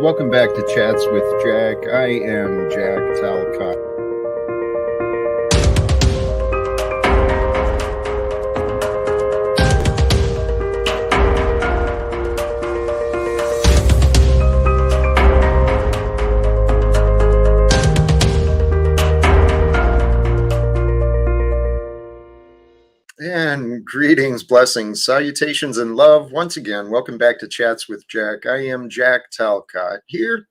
Welcome back to Chats with Jack. I am Jack Talcott. And greetings, blessings, salutations, and love. Once again, welcome back to Chats with Jack. I am Jack Talcott here.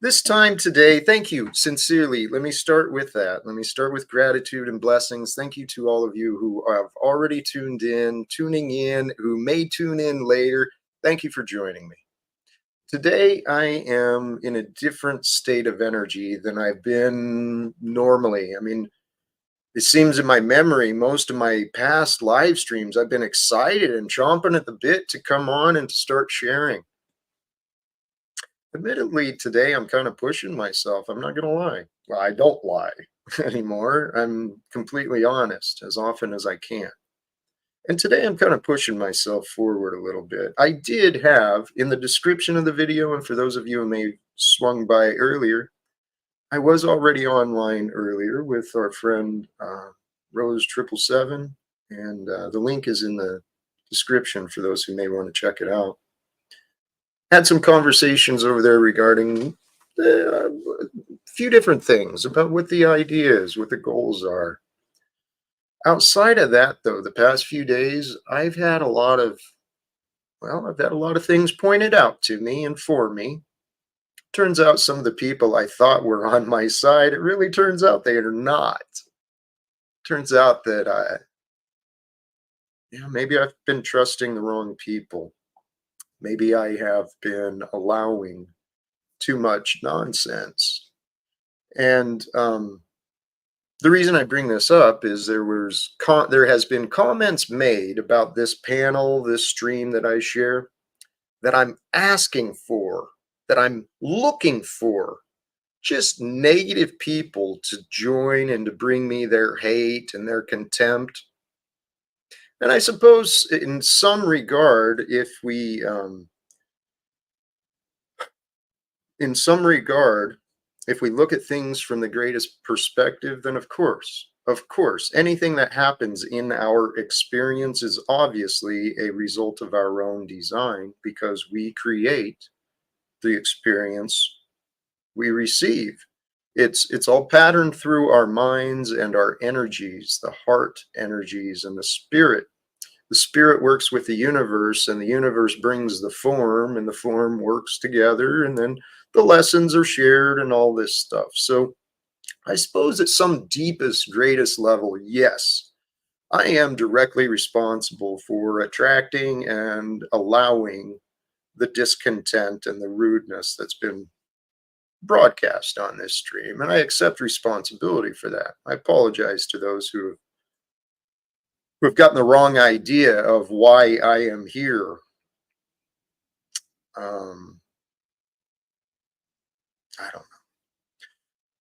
This time today, thank you sincerely. Let me start with that. Let me start with gratitude and blessings. Thank you to all of you who have already tuned in, tuning in, who may tune in later. Thank you for joining me. Today, I am in a different state of energy than I've been normally. It seems in my memory, most of my past live streams, I've been excited and chomping at the bit to come on and to start sharing. Admittedly, today I'm kind of pushing myself. I'm not going to lie. Well, I don't lie anymore. I'm completely honest as often as I can. And today I'm kind of pushing myself forward a little bit. I did have in the description of the video, and for those of you who may have swung by earlier, I was already online earlier with our friend Rose 777, and the link is in the description for those who may want to check it out. Had some conversations over there regarding a few different things about what the idea is, what the goals are. Outside of that, though, the past few days, I've had a lot of things pointed out to me and for me. Turns out some of the people I thought were on my side, it really turns out they are not. Turns out that maybe I've been trusting the wrong people. Maybe I have been allowing too much nonsense. And the reason I bring this up is there has been comments made about this panel, this stream that I share, that I'm asking for, that I'm looking for just negative people to join and to bring me their hate and their contempt. And I suppose in some regard, if we look at things from the greatest perspective, then of course, anything that happens in our experience is obviously a result of our own design, because we create the experience we receive. It's all patterned through our minds and our energies, the heart energies and the spirit. The spirit works with the universe, and the universe brings the form, and the form works together, and then the lessons are shared and all this stuff. So I suppose at some deepest, greatest level, yes, I am directly responsible for attracting and allowing the discontent and the rudeness that's been broadcast on this stream, and I accept responsibility for that. I apologize to those who have gotten the wrong idea of why I am here. I don't know.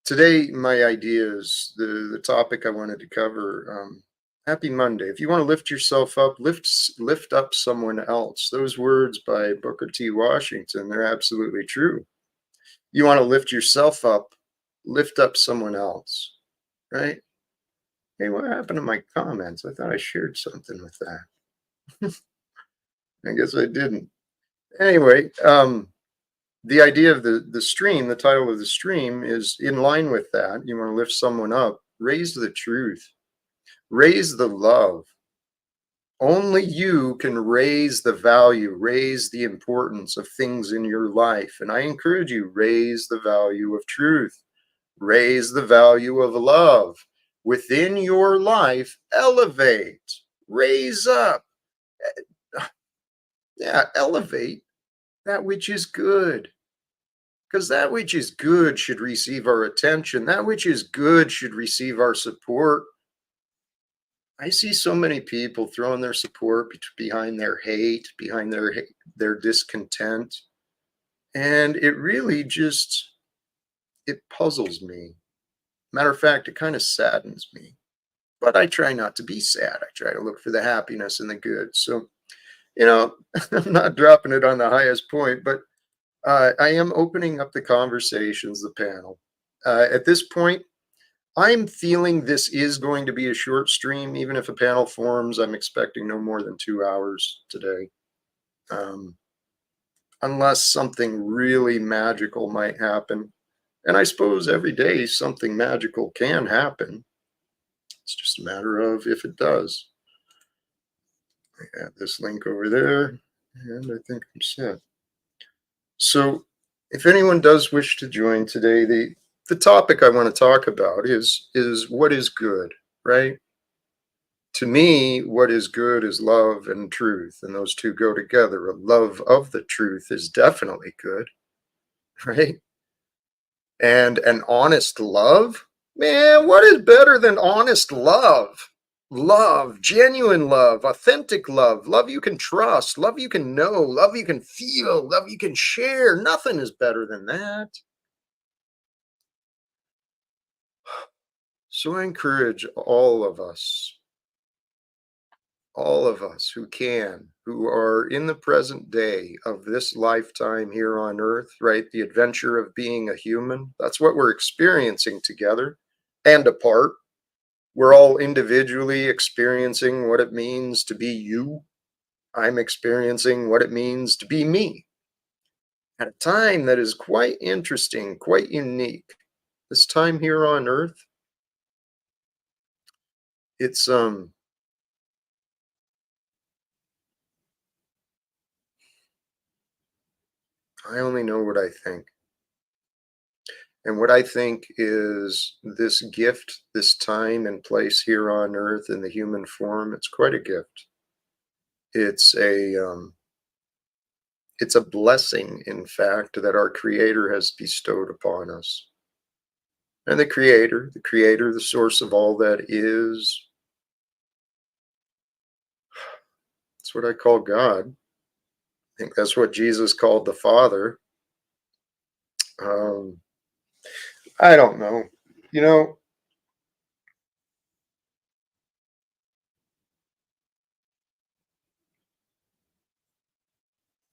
Today, my idea is the topic I wanted to cover. Happy Monday. If you want to lift yourself up, lift up someone else. Those words by Booker T. Washington, they're absolutely true. You want to lift yourself up, lift up someone else, right? Hey, what happened to my comments? I thought I shared something with that. I guess I didn't. Anyway, the idea of the stream, the title of the stream is in line with that. You want to lift someone up, raise the truth. Raise the love. Only you can raise the value, raise the importance of things in your life. And I encourage you, raise the value of truth. Raise the value of love. Within your life, elevate. Raise up. Yeah, elevate that which is good. Because that which is good should receive our attention. That which is good should receive our support. I see so many people throwing their support behind their hate, behind their discontent. And it really just, it puzzles me. Matter of fact, it kind of saddens me. But I try not to be sad. I try to look for the happiness and the good. So, I'm not dropping it on the highest point, but I am opening up the conversations, the panel. At this point, I'm feeling this is going to be a short stream. Even if a panel forms, I'm expecting no more than 2 hours today. Um, unless something really magical might happen. And I suppose every day something magical can happen. It's just a matter of if it does. I add this link over there, and I think I'm set. So, if anyone does wish to join today, the topic I want to talk about is what is good, right? To me, what is good is love and truth, and those two go together. A love of the truth is definitely good, right? And an honest love? Man, what is better than honest love? Love, genuine love, authentic love, love you can trust, love you can know, love you can feel, love you can share. Nothing is better than that. So I encourage all of us who can, who are in the present day of this lifetime here on earth, right? The adventure of being a human. That's what we're experiencing together and apart. We're all individually experiencing what it means to be you. I'm experiencing what it means to be me at a time that is quite interesting, quite unique. This time here on earth, it's I only know what I think. And what I think is this gift, this time and place here on earth in the human form, it's quite a gift. It's it's a blessing, in fact, that our Creator has bestowed upon us. And the Creator, the source of all that is, that's what I call God. I think that's what Jesus called the Father. Um, I don't know. You know,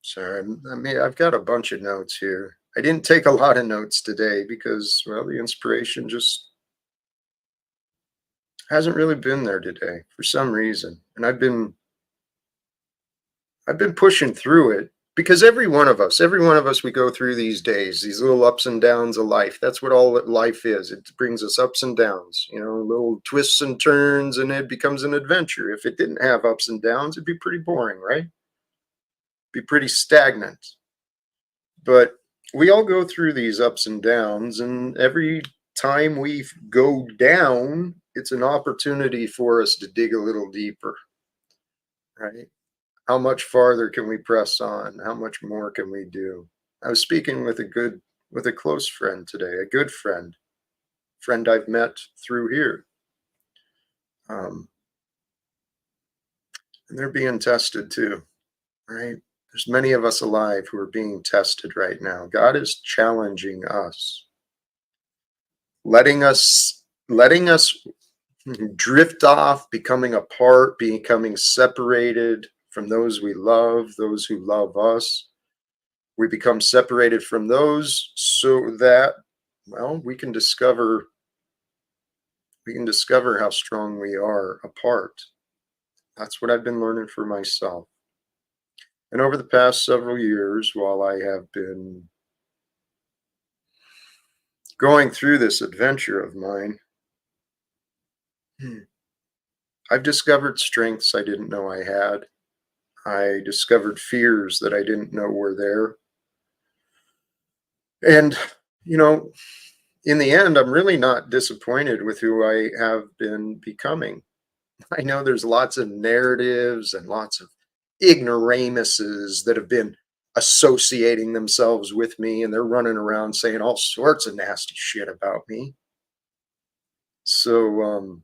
sorry, I mean, I've got a bunch of notes here. I didn't take a lot of notes today because, well, the inspiration just hasn't really been there today for some reason. And I've been pushing through it because every one of us, we go through these days, these little ups and downs of life. That's what all that life is. It brings us ups and downs, you know, little twists and turns, and it becomes an adventure. If it didn't have ups and downs, it'd be pretty boring, right? Be pretty stagnant. But we all go through these ups and downs, and every time we go down, it's an opportunity for us to dig a little deeper, right? How much farther can we press on? How much more can we do? I was speaking with a close friend today, a good friend I've met through here. Um, and they're being tested too, right? There's many of us alive who are being tested right now. God is challenging us, letting us drift off, becoming apart, becoming separated from those we love, those who love us. We become separated from those so that, well, we can discover how strong we are apart. That's what I've been learning for myself. And over the past several years, while I have been going through this adventure of mine, I've discovered strengths I didn't know I had. I discovered fears that I didn't know were there. And, you know, in the end, I'm really not disappointed with who I have been becoming. I know there's lots of narratives and lots of ignoramuses that have been associating themselves with me, and they're running around saying all sorts of nasty shit about me. So,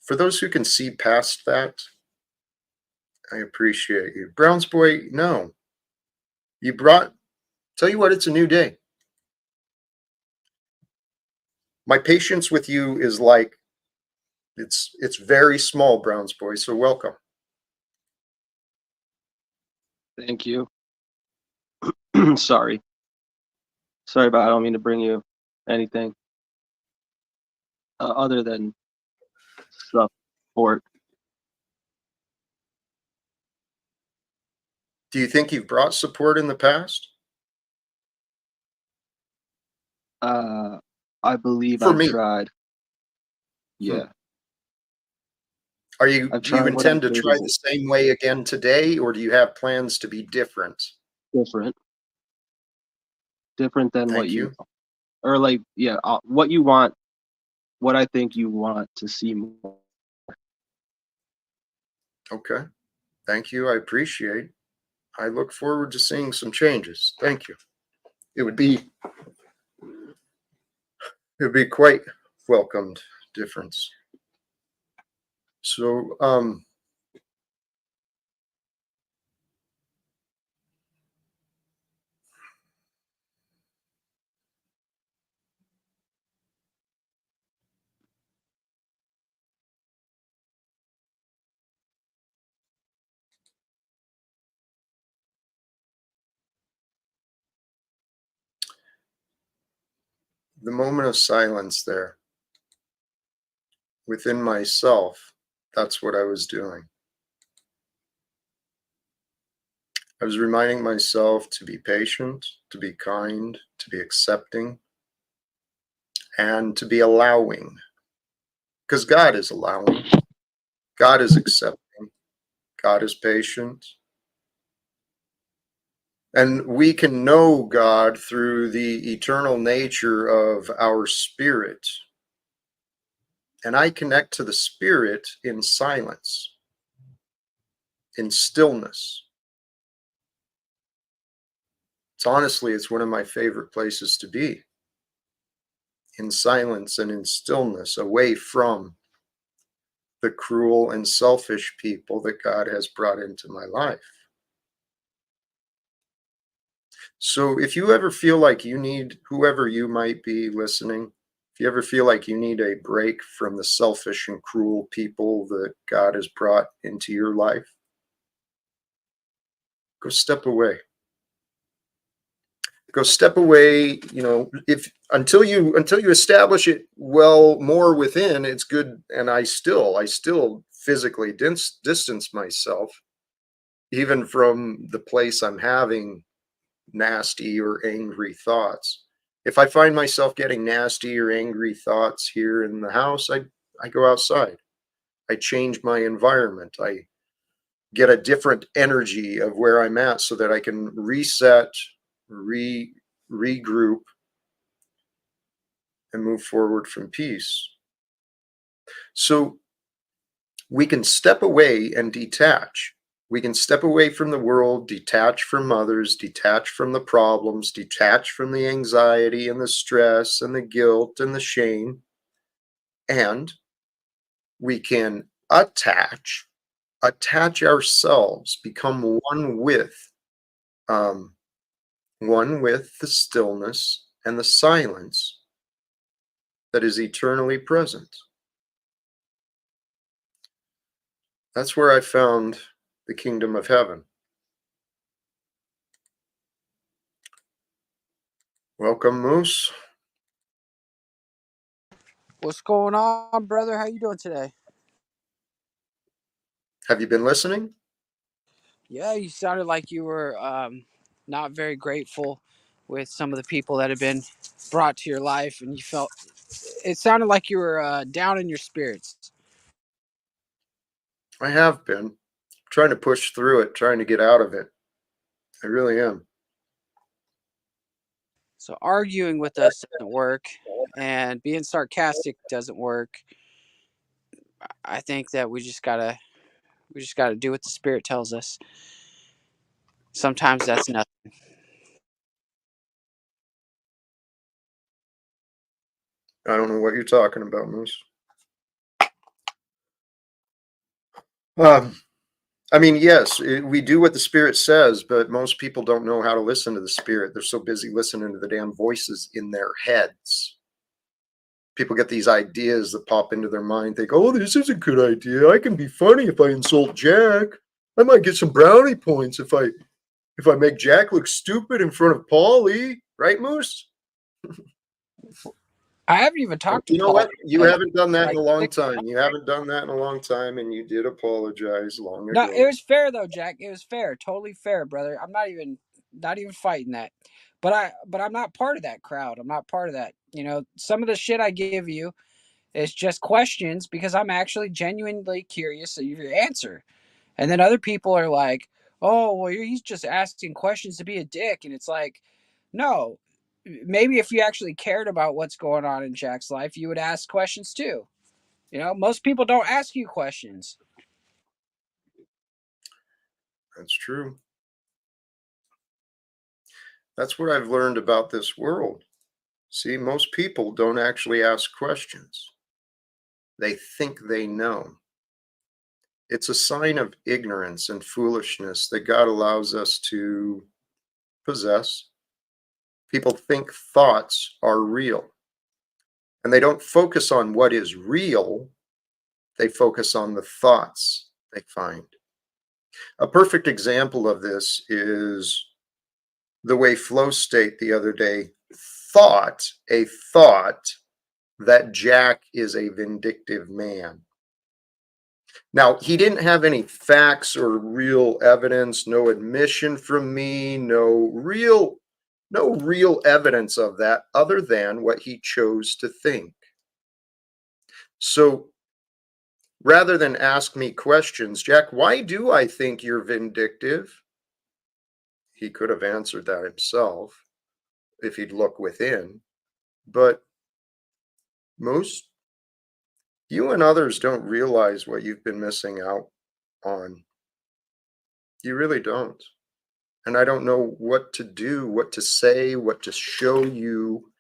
for those who can see past that, I appreciate you. Brownsboy, no, you brought, tell you what, it's a new day. My patience with you is like, it's very small, Brownsboy, so welcome. Thank you. Sorry. Sorry about I don't mean to bring you anything other than Sup Port. Do you think you've brought support in the past? Uh, I believe For I've me. tried. Hmm. Yeah, Do I've you tried what I intend to think try is the same way again today, or do you have plans to be different? different, different than what Thank you you. or like. Yeah, what you want, what I think you want to see more. Okay. Thank you. I appreciate. I look forward to seeing some changes. Thank you. It would be it would be quite welcomed difference. So, the moment of silence there within myself, that's what I was doing. I was reminding myself to be patient, to be kind, to be accepting, and to be allowing. Because God is allowing, God is accepting, God is patient. And we can know God through the eternal nature of our spirit. And I connect to the spirit in silence, in stillness. It's one of my favorite places to be, in silence and in stillness, away from the cruel and selfish people that God has brought into my life. So if you ever feel like you need, whoever you might be listening, if you ever feel like you need a break from the selfish and cruel people that God has brought into your life, go step away. Go step away, if until you establish it well more within, it's good. And I still physically distance myself even from the place I'm having nasty or angry thoughts. If I find myself getting nasty or angry thoughts here in the house, I go outside. I change my environment. I get a different energy of where I'm at so that I can reset, regroup, and move forward from peace. So we can step away and detach. We can step away from the world, detach from others, detach from the problems, detach from the anxiety and the stress and the guilt and the shame. And we can attach ourselves, become um, one with the stillness and the silence that is eternally present. That's where I found the kingdom of heaven. Welcome, Moose. What's going on, brother? How you doing today? Have you been listening? Yeah, you sounded like you were not very grateful with some of the people that have been brought to your life, and you felt it sounded like you were down in your spirits. I have been trying to push through it, trying to get out of it. I really am. So arguing with us doesn't work, and being sarcastic doesn't work. I think that we just gotta do what the spirit tells us. Sometimes that's nothing. I don't know what you're talking about, Moose. Um, I mean, yes, we do what the Spirit says, but most people don't know how to listen to the Spirit. They're so busy listening to the damn voices in their heads. People get these ideas that pop into their mind. Think, oh, this is a good idea. I can be funny if I insult Jack. I might get some brownie points if I if I make Jack look stupid in front of Paulie, right, Moose? I haven't even talked to You know Paul what? You in haven't done that in like a long 6 months. time. You haven't done that in a long time, and you did apologize long No, ago. it was fair though, Jack. It was fair, totally fair, brother. I'm not even fighting that. But I'm not part of that crowd. I'm not part of that. You know, some of the shit I give you is just questions because I'm actually genuinely curious of your answer. And then other people are like, "Oh, well, he's just asking questions to be a dick," and it's like, no. Maybe if you actually cared about what's going on in Jack's life, you would ask questions too. You know, most people don't ask you questions. That's true. That's what I've learned about this world. See, most people don't actually ask questions. They think they know. It's a sign of ignorance and foolishness that God allows us to possess. People think thoughts are real, and they don't focus on what is real, they focus on the thoughts they find. A perfect example of this is the way Flow State the other day thought a thought that Jack is a vindictive man. Now, he didn't have any facts or real evidence, no admission from me, no real evidence of that other than what he chose to think. So rather than ask me questions, Jack, why do I think you're vindictive? He could have answered that himself if he'd look within. But Moose, you and others don't realize what you've been missing out on. You really don't. And I don't know what to do, what to say, what to show you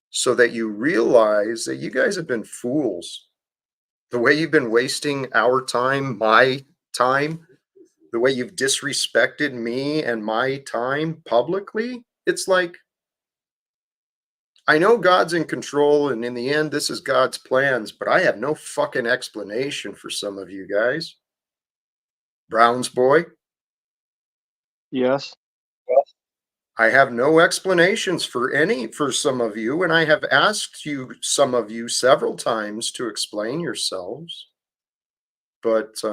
so that you realize that you guys have been fools. The way you've been wasting our time, my time, the way you've disrespected me and my time publicly, it's like, I know God's in control and in the end, this is God's plans, but I have no fucking explanation for some of you guys. Brownsboy, Yes. I have no explanations for some of you, and I have asked you, some of you, several times to explain yourselves, but I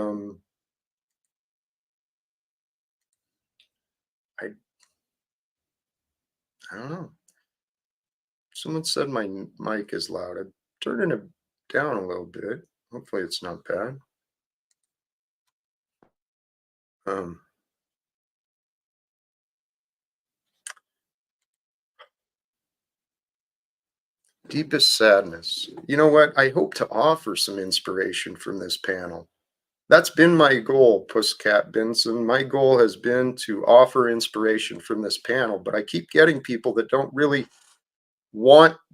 I don't know. Someone said my mic is loud. I'm turning it down a little bit. Hopefully, it's not bad. Um, Deepest sadness. You know what? I hope to offer some inspiration from this panel. That's been my goal, Pusscat Benson. My goal has been to offer inspiration from this panel, but I keep getting people that don't really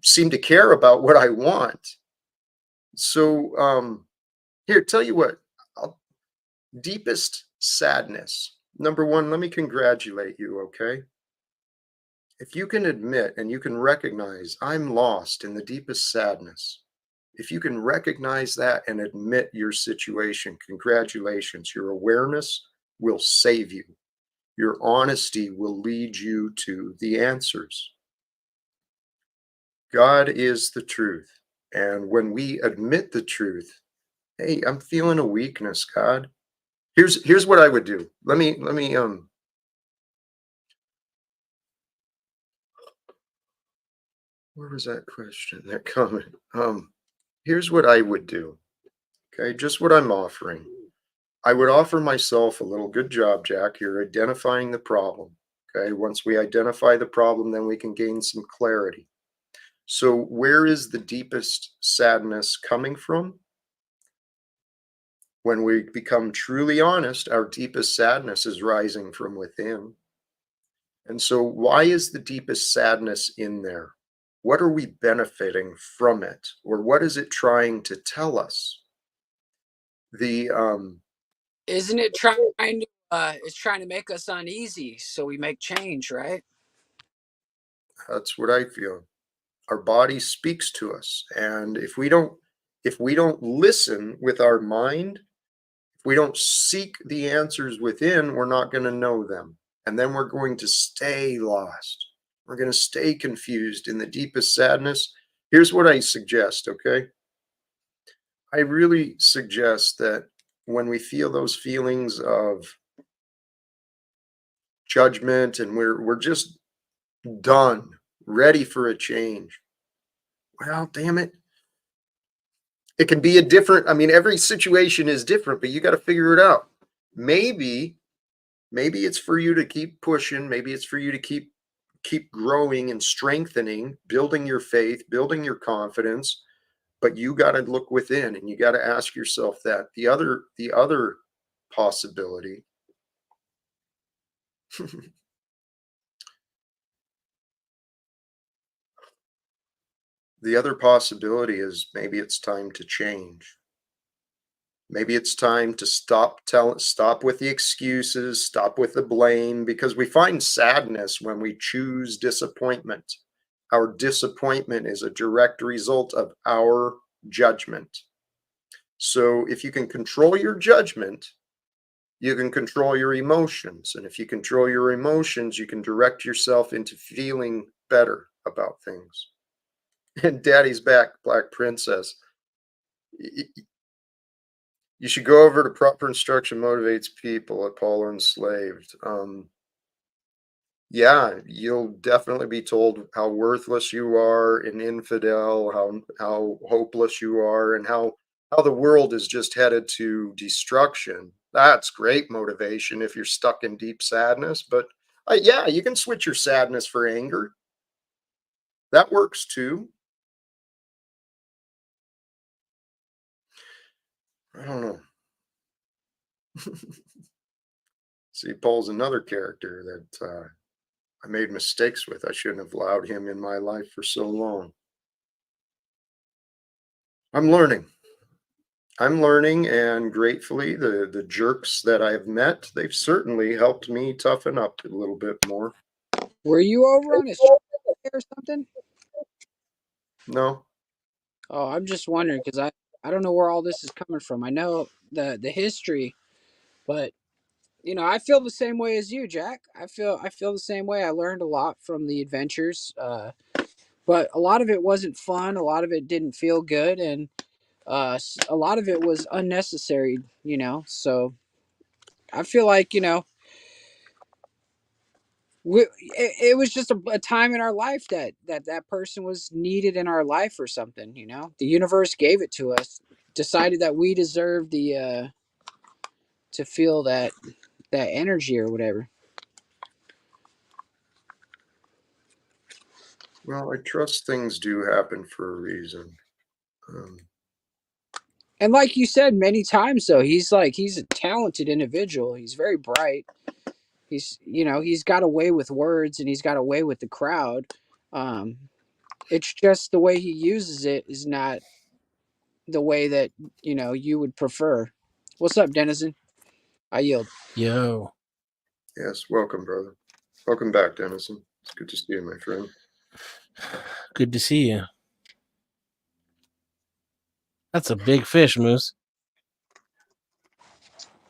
seem to care about what I want. So, here, tell you what, deepest sadness. Number one, let me congratulate you, okay? If you can admit and you can recognize I'm lost in the deepest sadness, if you can recognize that and admit your situation, congratulations. Your awareness will save you. Your honesty will lead you to the answers. God is the truth. And when we admit the truth, hey, I'm feeling a weakness, God. Here's what I would do. Let me where was that question? That comment. Here's what I would do. Okay, just what I'm offering. I would offer myself a little good job, Jack. You're identifying the problem. Okay, once we identify the problem, then we can gain some clarity. So, where is the deepest sadness coming from? When we become truly honest, our deepest sadness is rising from within. And so, why is the deepest sadness in there? What are we benefiting from it? Or what is it trying to tell us? The Isn't it trying to it's trying to make us uneasy so we make change, right? That's what I feel. Our body speaks to us, and if we don't listen with our mind, if we don't seek the answers within, we're not going to know them. And then we're going to stay lost. We're going to stay confused in the deepest sadness. Here's what I suggest, okay? I really suggest that when we feel those feelings of judgment and we're just done, ready for a change. Well, damn it. It can be a different, I mean, every situation is different, but you got to figure it out. Maybe it's for you to keep pushing, maybe it's for you to keep growing and strengthening, building your faith, building your confidence, but you got to look within and you got to ask yourself that. The other possibility the other possibility is maybe it's time to change. Maybe it's time to stop with the excuses, stop with the blame, because we find sadness when we choose disappointment. Our disappointment is a direct result of our judgment. So if you can control your judgment, you can control your emotions. And if you control your emotions, you can direct yourself into feeling better about things. And Daddy's back, Black Princess. You should go over to Proper Instruction Motivates People at Paul Enslaved. Yeah, you'll definitely be told how worthless you are, an infidel, how hopeless you are, and how the world is just headed to destruction. That's great motivation if you're stuck in deep sadness. But yeah, you can switch your sadness for anger. That works too. I don't know. See, Paul's another character that I made mistakes with. I shouldn't have allowed him in my life for so long. I'm learning. And gratefully, the jerks that I've met, they've certainly helped me toughen up a little bit more. Were you over on his trailer or something? No, Oh, I'm just wondering because I don't know where all this is coming from. I know the history, but I feel the same way as you, Jack. I feel the same way. I learned a lot from the adventures, but a lot of it wasn't fun. A lot of it didn't feel good, and a lot of it was unnecessary. So I feel like it was just a time in our life that person was needed in our life or something. The universe gave it to us, decided that we deserve the to feel that energy or whatever. well, I trust things do happen for a reason. Um, And like you said many times, though, he's a talented individual. He's very bright. He's got a way with words and he's got a way with the crowd. Um, it's just the way he uses it is not the way that you would prefer. What's up, Denizen? I yield. Yo, yes, welcome, brother. Welcome back, Dennison. It's good to see you, my friend. good to see you. That's a big fish, Moose.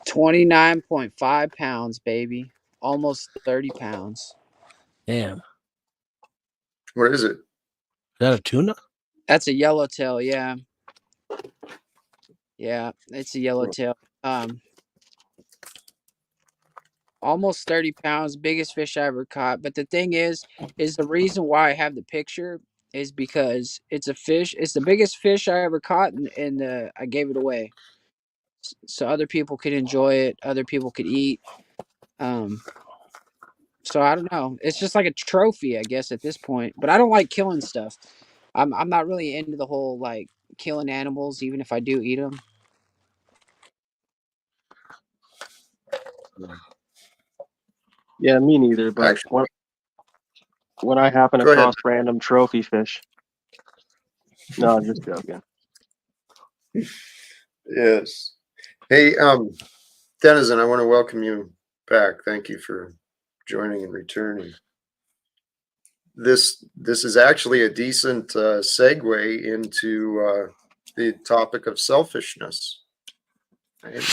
29.5 pounds, baby. Almost 30 pounds. Damn. What is it? Is that a tuna? That's a yellowtail, yeah. Yeah, it's a yellowtail. Almost 30 pounds, biggest fish I ever caught. But the thing is the reason why I have the picture is because it's a fish. It's the biggest fish I ever caught, and I gave it away so other people could enjoy it, other people could eat. So I don't know. It's just like a trophy, I guess, at this point. But I don't like killing stuff. I'm not really into the whole like killing animals, even if I do eat them. Yeah, me neither. But Actually, when I happen go ahead. across random trophy fish, no, I'm just joking. Yes. Hey, Denizen, I want to welcome you back. Thank you for joining and returning. This is actually a decent segue into the topic of selfishness. And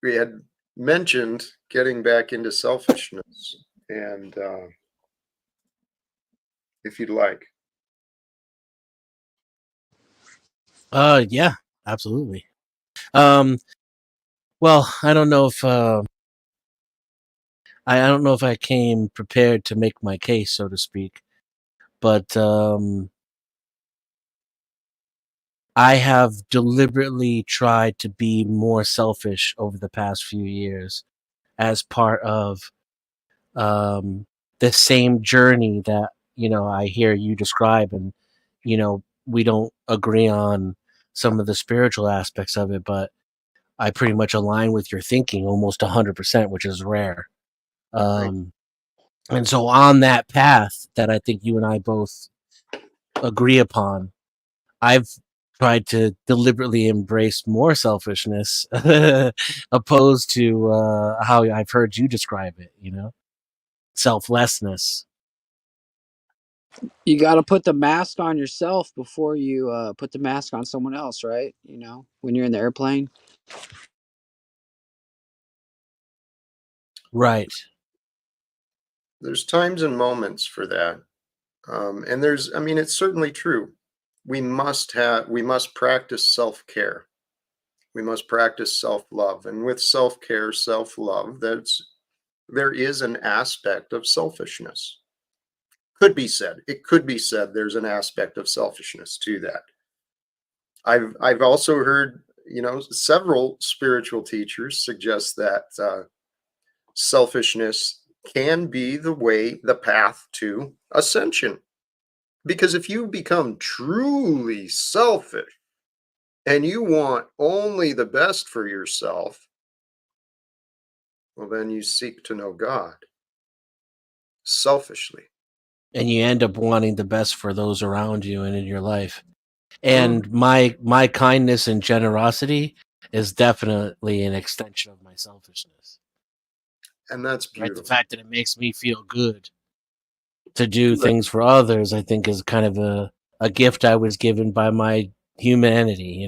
we had mentioned getting back into selfishness, and if you'd like. Yeah, absolutely. Well, I don't know if I don't know if I came prepared to make my case, so to speak, but I have deliberately tried to be more selfish over the past few years as part of um, the same journey that I hear you describe, and we don't agree on some of the spiritual aspects of it, but I pretty much align with your thinking almost 100%, which is rare. Thank Um, and so on that path that I think you and I both agree upon, I've tried to deliberately embrace more selfishness opposed to how I've heard you describe it, selflessness. You got to put the mask on yourself before you put the mask on someone else, right? When you're in the airplane. Right. There's times and moments for that. And I mean, it's certainly true. We must practice self-care. We must practice self-love. And with self-care, self-love, there is an aspect of selfishness. It could be said there's an aspect of selfishness to that. I've also heard, several spiritual teachers suggest that selfishness can be the path to ascension. Because if you become truly selfish and you want only the best for yourself, well, then you seek to know God selfishly. And you end up wanting the best for those around you and in your life. Mm, And my kindness and generosity is definitely an extension of my selfishness. and that's Right? The beautiful. fact that it makes me feel good to do things for others, I think, is kind of a gift I was given by my humanity.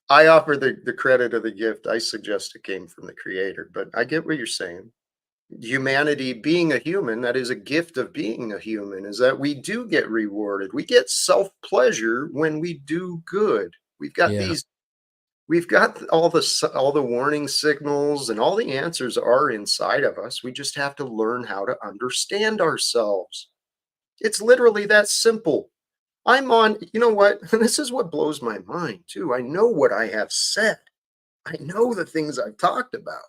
I offer the credit of the gift. I suggest it came from the Creator, but I get what you're saying. Humanity, being a human, that is a gift of being a human, is that we do get rewarded. We get self pleasure when we do good. Yeah. We've got all the warning signals, and all the answers are inside of us. We just have to learn how to understand ourselves. It's literally that simple. You know what? This is what blows my mind too. I know what I have said. I know the things I've talked about.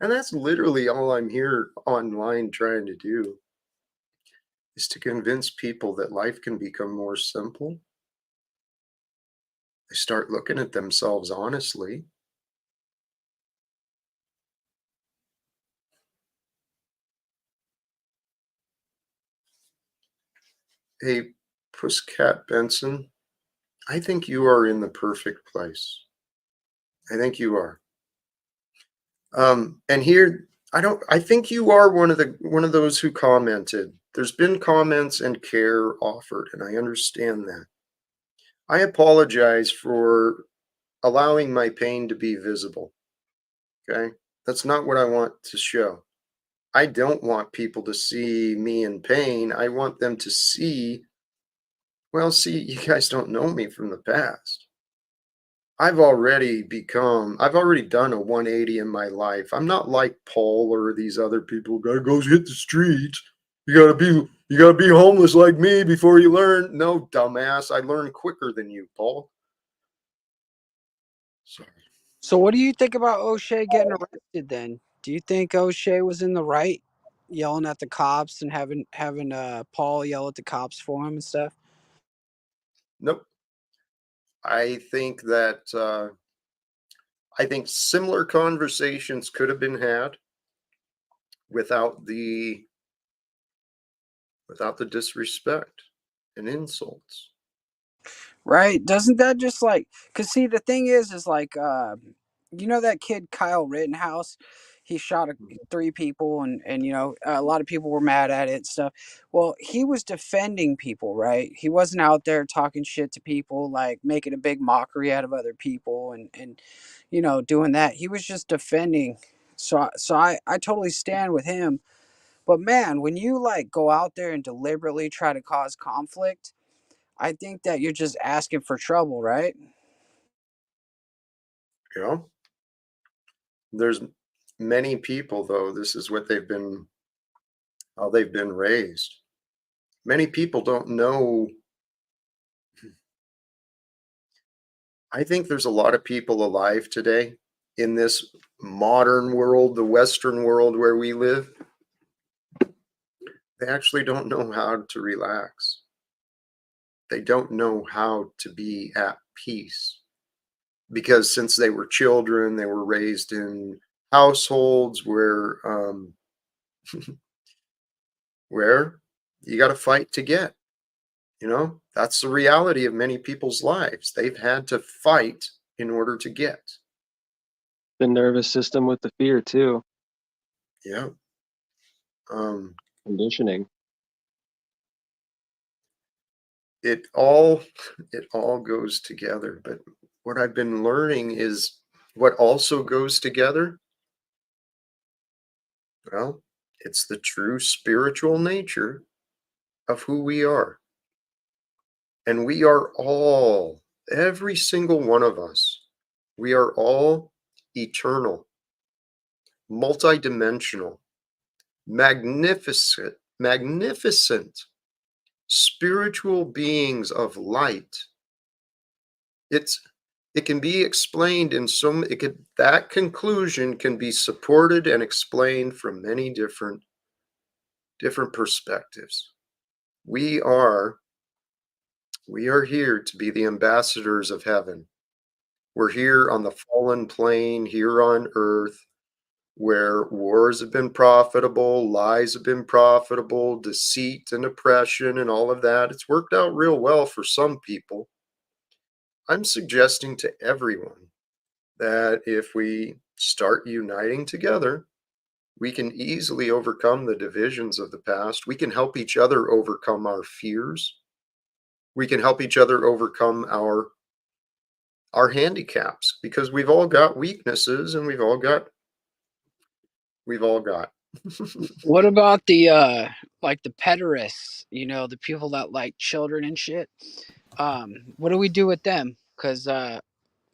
And that's literally all I'm here online trying to do, is to convince people that life can become more simple. They start looking at themselves honestly. Hey, Pusscat Benson, I think you are in the perfect place. I think you are. And here, I think you are one of those who commented. There's been comments and care offered, and I understand that. I apologize for allowing my pain to be visible. Okay? That's not what I want to show. I don't want people to see me in pain. I want them to see, well, see, you guys don't know me from the past. I've already done a 180 in my life. I'm not like Paul or these other people. Gotta go hit the streets. You gotta be homeless like me before you learn. No, dumbass. I learn quicker than you, Paul. Sorry. So what do you think about O'Shea getting arrested then? Do you think O'Shea was in the right, yelling at the cops and having Paul yell at the cops for him and stuff? Nope. I think that I think similar conversations could have been had without the disrespect and insults. Right? Doesn't that just like? Cause see, the thing is like, that kid Kyle Rittenhouse. he shot 3 people, and a lot of people were mad at it and stuff. Well, he was defending people, right? He wasn't out there talking shit to people, like making a big mockery out of other people, and doing that. He was just defending. So I totally stand with him. But man, when you like go out there and deliberately try to cause conflict, I think that you're just asking for trouble, right? You know, there's many people, though, this is what how they've been raised. Many people don't know. I think there's a lot of people alive today in this modern world, the Western world where we live. They actually don't know how to relax. They don't know how to be at peace because since they were children, they were raised in households where you got to fight to get. That's the reality of many people's lives. They've had to fight in order to get. The nervous system with the fear too. Yeah. Conditioning. It all goes together. But what I've been learning is what also goes together. Well, it's the true spiritual nature of who we are. And we are all, every single one of us, we are all eternal, multidimensional, magnificent spiritual beings of light. It can be explained that conclusion can be supported and explained from many different perspectives. We are here to be the ambassadors of heaven. We're here on the fallen plane, here on earth, where wars have been profitable, lies have been profitable, deceit and oppression and all of that. It's worked out real well for some people. I'm suggesting to everyone that if we start uniting together, we can easily overcome the divisions of the past. We can help each other overcome our fears. We can help each other overcome our handicaps, because we've all got weaknesses and we've all got What about the like the pederasts, the people that like children and shit? What do we do with them? Because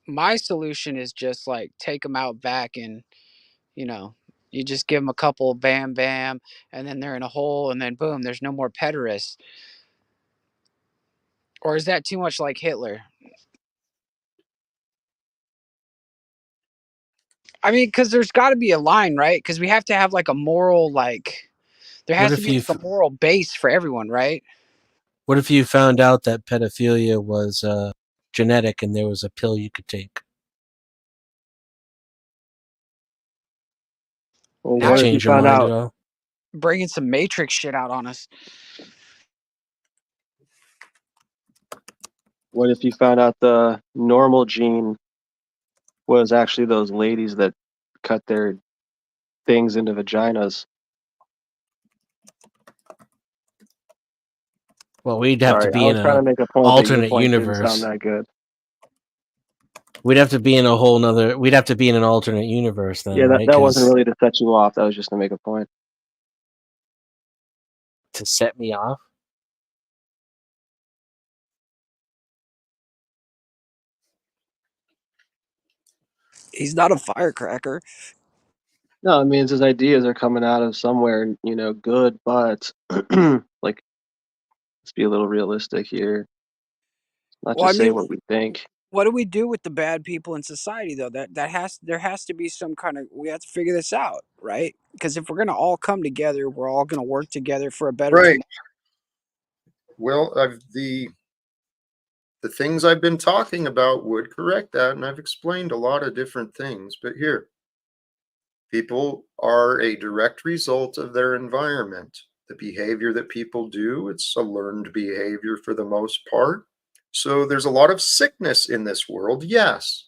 my solution is just like take them out back, and you know you just give them a couple bam bam, and then they're in a hole, and then boom, there's no more pederasts. Or is that too much like Hitler? I mean, because there's got to be a line, right? Because we have to have like a moral, like there What has to if be you like a moral base for everyone, right? What if you found out that pedophilia was genetic and there was a pill you could take Well, to Now what you're if you change your found mind at out? all? bringing some Matrix shit out on us. What if you found out the normal gene was actually those ladies that cut their things into vaginas? Well, we'd have to Sorry, I be in was trying to a make a point, but your alternate point didn't sound universe. that good. We'd have to be in a whole nother. We'd have to be in an alternate universe then, Yeah, right? that wasn't Because really to set you off. That was just to make a point. to set me off. He's not a firecracker. No, it means his ideas are coming out of somewhere, good, but like, let's be a little realistic here. Not Well, I just say mean, what we think. what do we do with the bad people in society though? There has to be some kind of, we have to figure this out, right? Because if we're gonna all come together, we're all gonna work together for a better right. tomorrow. Well, the things I've been talking about would correct that, and I've explained a lot of different things. But here, people are a direct result of their environment. The behavior that people do, it's a learned behavior for the most part. So there's a lot of sickness in this world, yes.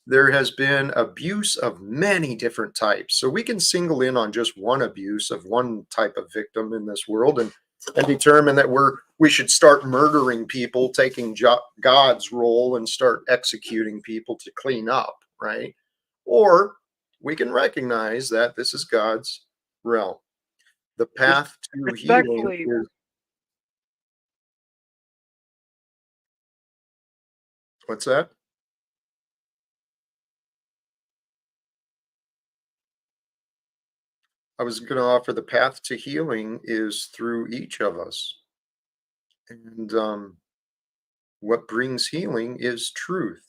there has been abuse of many different types. So we can single in on just one abuse of one type of victim in this world and determine that we should start murdering people, taking God's role and start executing people to clean up, right? Or we can recognize that this is God's realm. The path to healing Respectfully, is what's that? I was going to offer the path to healing is through each of us. And what brings healing is truth.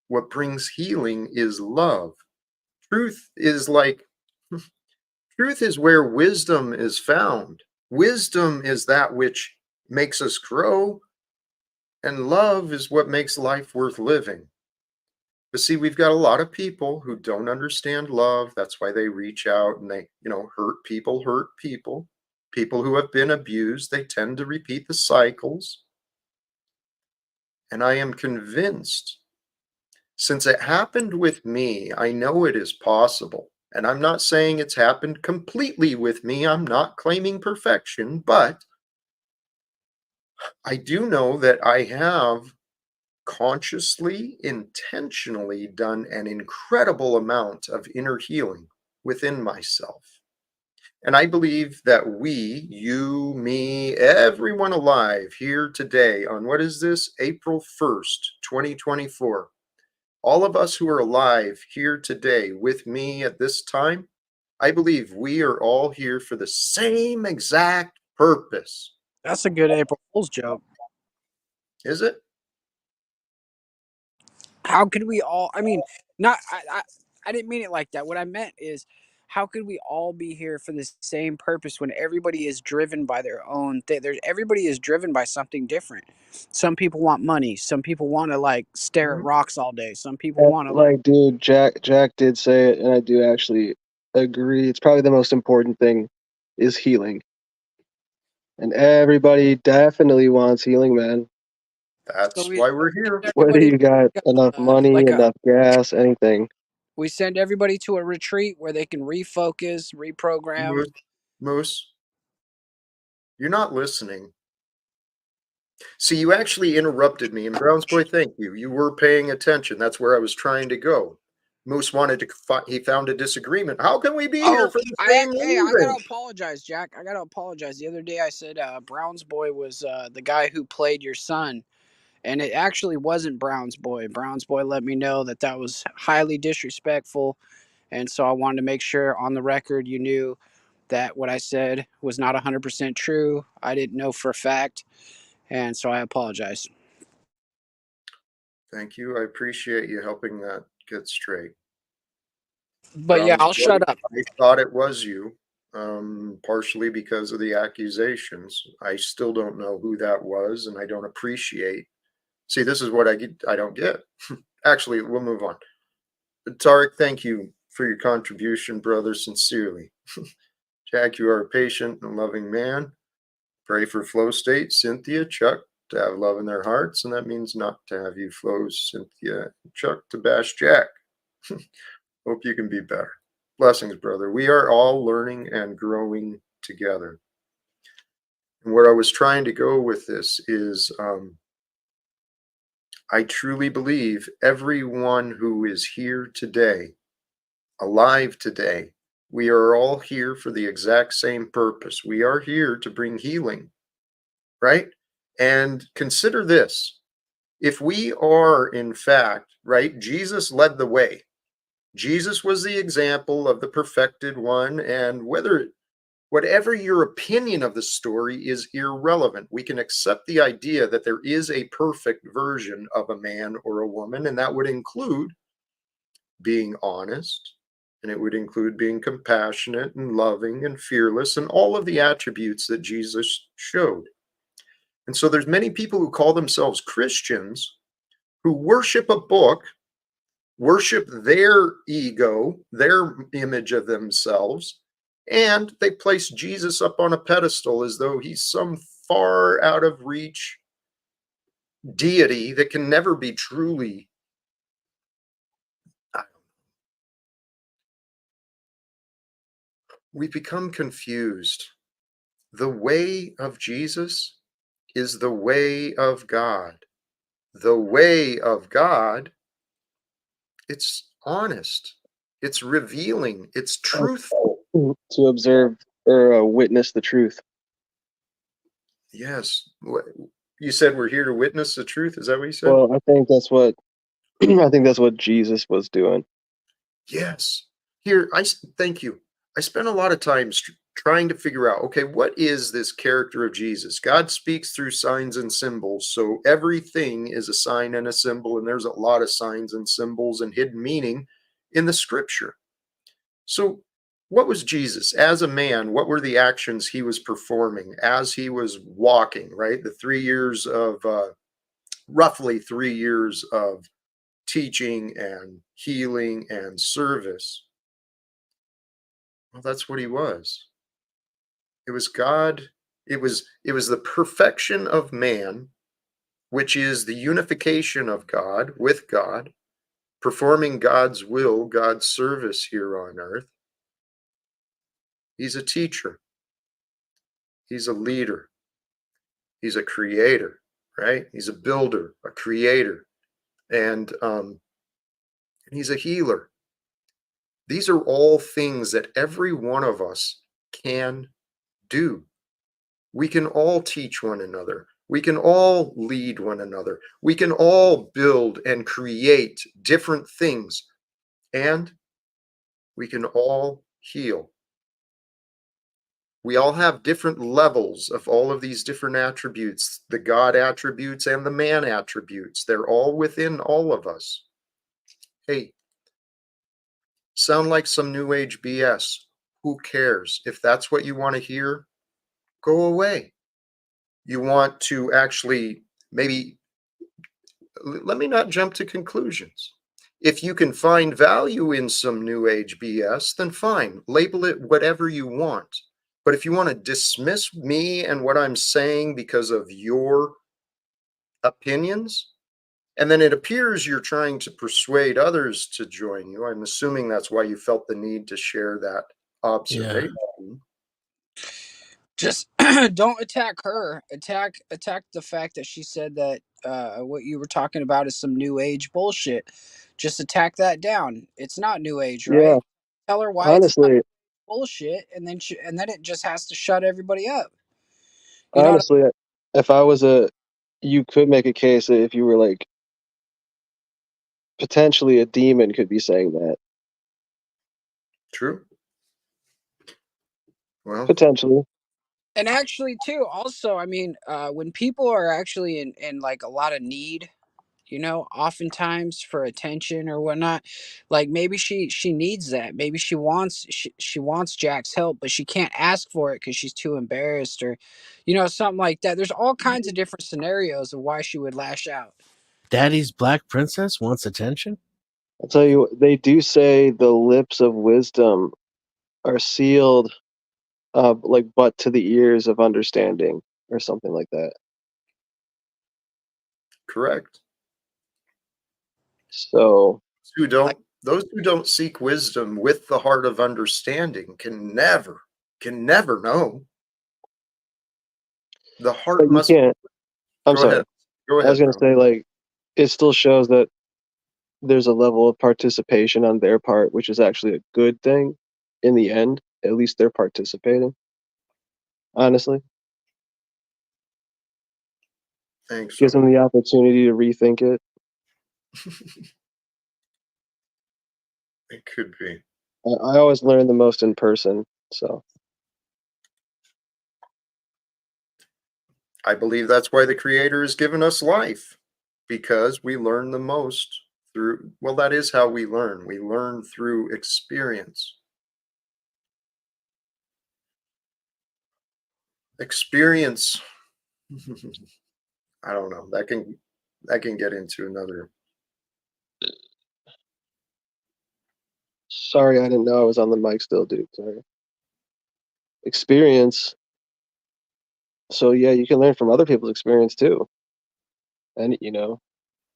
What brings healing is love. Truth is like, truth is where wisdom is found. Wisdom is that which makes us grow, and love is what makes life worth living. But see, we've got a lot of people who don't understand love. That's why they reach out and they, hurt people, hurt people. People who have been abused, they tend to repeat the cycles. And I am convinced, since it happened with me, I know it is possible. And I'm not saying it's happened completely with me. I'm not claiming perfection, but I do know that I have consciously, intentionally done an incredible amount of inner healing within myself. And I believe that we, you, me, everyone alive here today on what is this, April 1st, 2024, all of us who are alive here today with me at this time, I believe we are all here for the same exact purpose. that's a good April Fool's joke. Is it? How could we all? I mean, not I didn't mean it like that. What I meant is, how could we all be here for the same purpose when everybody is driven by their own thing? Everybody is driven by something different. Some people want money. Some people want to like stare at Mhm. rocks all day. Some people want to. Like, dude, Jack did say it, and I do actually agree. It's probably the most important thing is healing. And everybody definitely wants healing, man. So That's why we're we send here. Whether everybody you got enough money, like a enough gas, anything. we send everybody to a retreat where they can refocus, reprogram. Moose, Moose, you're not listening. See, you actually interrupted me, and Brownsboy, thank you. You were paying attention. That's where I was trying to go. Moose wanted to, he found a disagreement. How can we be here Oh, for the same I reason? gotta apologize, Jack. I gotta apologize. The other day I said Brownsboy was the guy who played your son, and it actually wasn't Brownsboy. Brownsboy let me know that that was highly disrespectful, and so I wanted to make sure on the record you knew that what I said was not 100% true. I didn't know for a fact, and so I apologize. Thank you. I appreciate you helping that get straight. But yeah, I'll Brownsboy, shut up. I thought it was you, partially because of the accusations. I still don't know who that was, and I don't appreciate. See, this is what I don't get. Actually, we'll move on. Tarek, thank you for your contribution, brother, sincerely. Jack, you are a patient and loving man. Pray for Flow State, Cynthia, Chuck to have love in their hearts, and that means not to have you flows, Cynthia, Chuck to bash Jack. Hope you can be better. Blessings, brother. We are all learning and growing together. And where I was trying to go with this is I truly believe everyone who is here today, alive today, we are all here for the exact same purpose. We are here to bring healing, right? And consider this. If we are, in fact, right, Jesus led the way. Jesus was the example of the perfected one, and whatever your opinion of the story is irrelevant. We can accept the idea that there is a perfect version of a man or a woman, and that would include being honest, and it would include being compassionate and loving and fearless, and all of the attributes that Jesus showed. And so there's many people who call themselves Christians who worship a book, worship their ego, their image of themselves, and they place Jesus up on a pedestal as though he's some far out of reach deity that can never be truly we become confused. The way of Jesus is the way of God. The way of God, it's honest, it's revealing, it's truthful. To observe or witness the truth. Yes. You said we're here to witness the truth. Is that what you said? Well, I think that's what I think that's what Jesus was doing. Yes. Here, thank you. I spent a lot of time trying to figure out, okay, what is this character of Jesus? God speaks through signs and symbols, so everything is a sign and a symbol, and there's a lot of signs and symbols and hidden meaning in the scripture. So, what was Jesus as a man? What were the actions he was performing as he was walking, right? The 3 years of, roughly 3 years of teaching and healing and service. Well, that's what he was. It was God. It was the perfection of man, which is the unification of God with God, performing God's will, God's service here on earth. He's a teacher. He's a leader. He's a creator, right? He's a builder, a creator, and he's a healer. These are all things that every one of us can do. We can all teach one another. We can all lead one another. We can all build and create different things. And we can all heal. We all have different levels of all of these different attributes, the God attributes and the man attributes. They're all within all of us. Hey, sound like some new age BS. Who cares? If that's what you want to hear, go away. You want to actually maybe, let me not jump to conclusions. If you can find value in some new age BS, then fine, label it whatever you want. But if you want to dismiss me and what I'm saying because of your opinions, and then it appears you're trying to persuade others to join you, I'm assuming that's why you felt the need to share that observation. Just don't attack her. Attack the fact that she said that what you were talking about is some new age bullshit. Just attack that down. It's not new age, Yeah, right? Tell her why it's not honestly, bullshit, and then it just has to shut everybody up. You know what honestly, if I was you could make a case that if you were like potentially a demon could be saying that. True. Well, Potentially. And actually too, also, I mean, when people are actually in like a lot of need, oftentimes for attention or whatnot, like maybe she needs that. Maybe she wants Jack's help, but she can't ask for it because she's too embarrassed, or something like that. There's all kinds of different scenarios of why she would lash out. Daddy's black princess wants attention. I'll tell you, they do say the lips of wisdom are sealed, like but to the ears of understanding, or something like that. correct. So Who Like, don't those who don't seek wisdom with the heart of understanding can never know. The but heart you must can't. I'm go ahead. sorry. Go I was ahead, gonna bro. say, like, it still shows that there's a level of participation on their part, which is actually a good thing in the end. At least they're participating. Honestly, Thanks, gives them Ron. the opportunity to rethink it. It could be. I always learn the most in person. So I believe that's why the Creator has given us life, because we learn the most through, well, that is how we learn. We learn through experience. Experience, I don't know. That can get into another. sorry, I didn't know I was on the mic still, dude. Sorry. Experience. So yeah, you can learn from other people's experience too. And you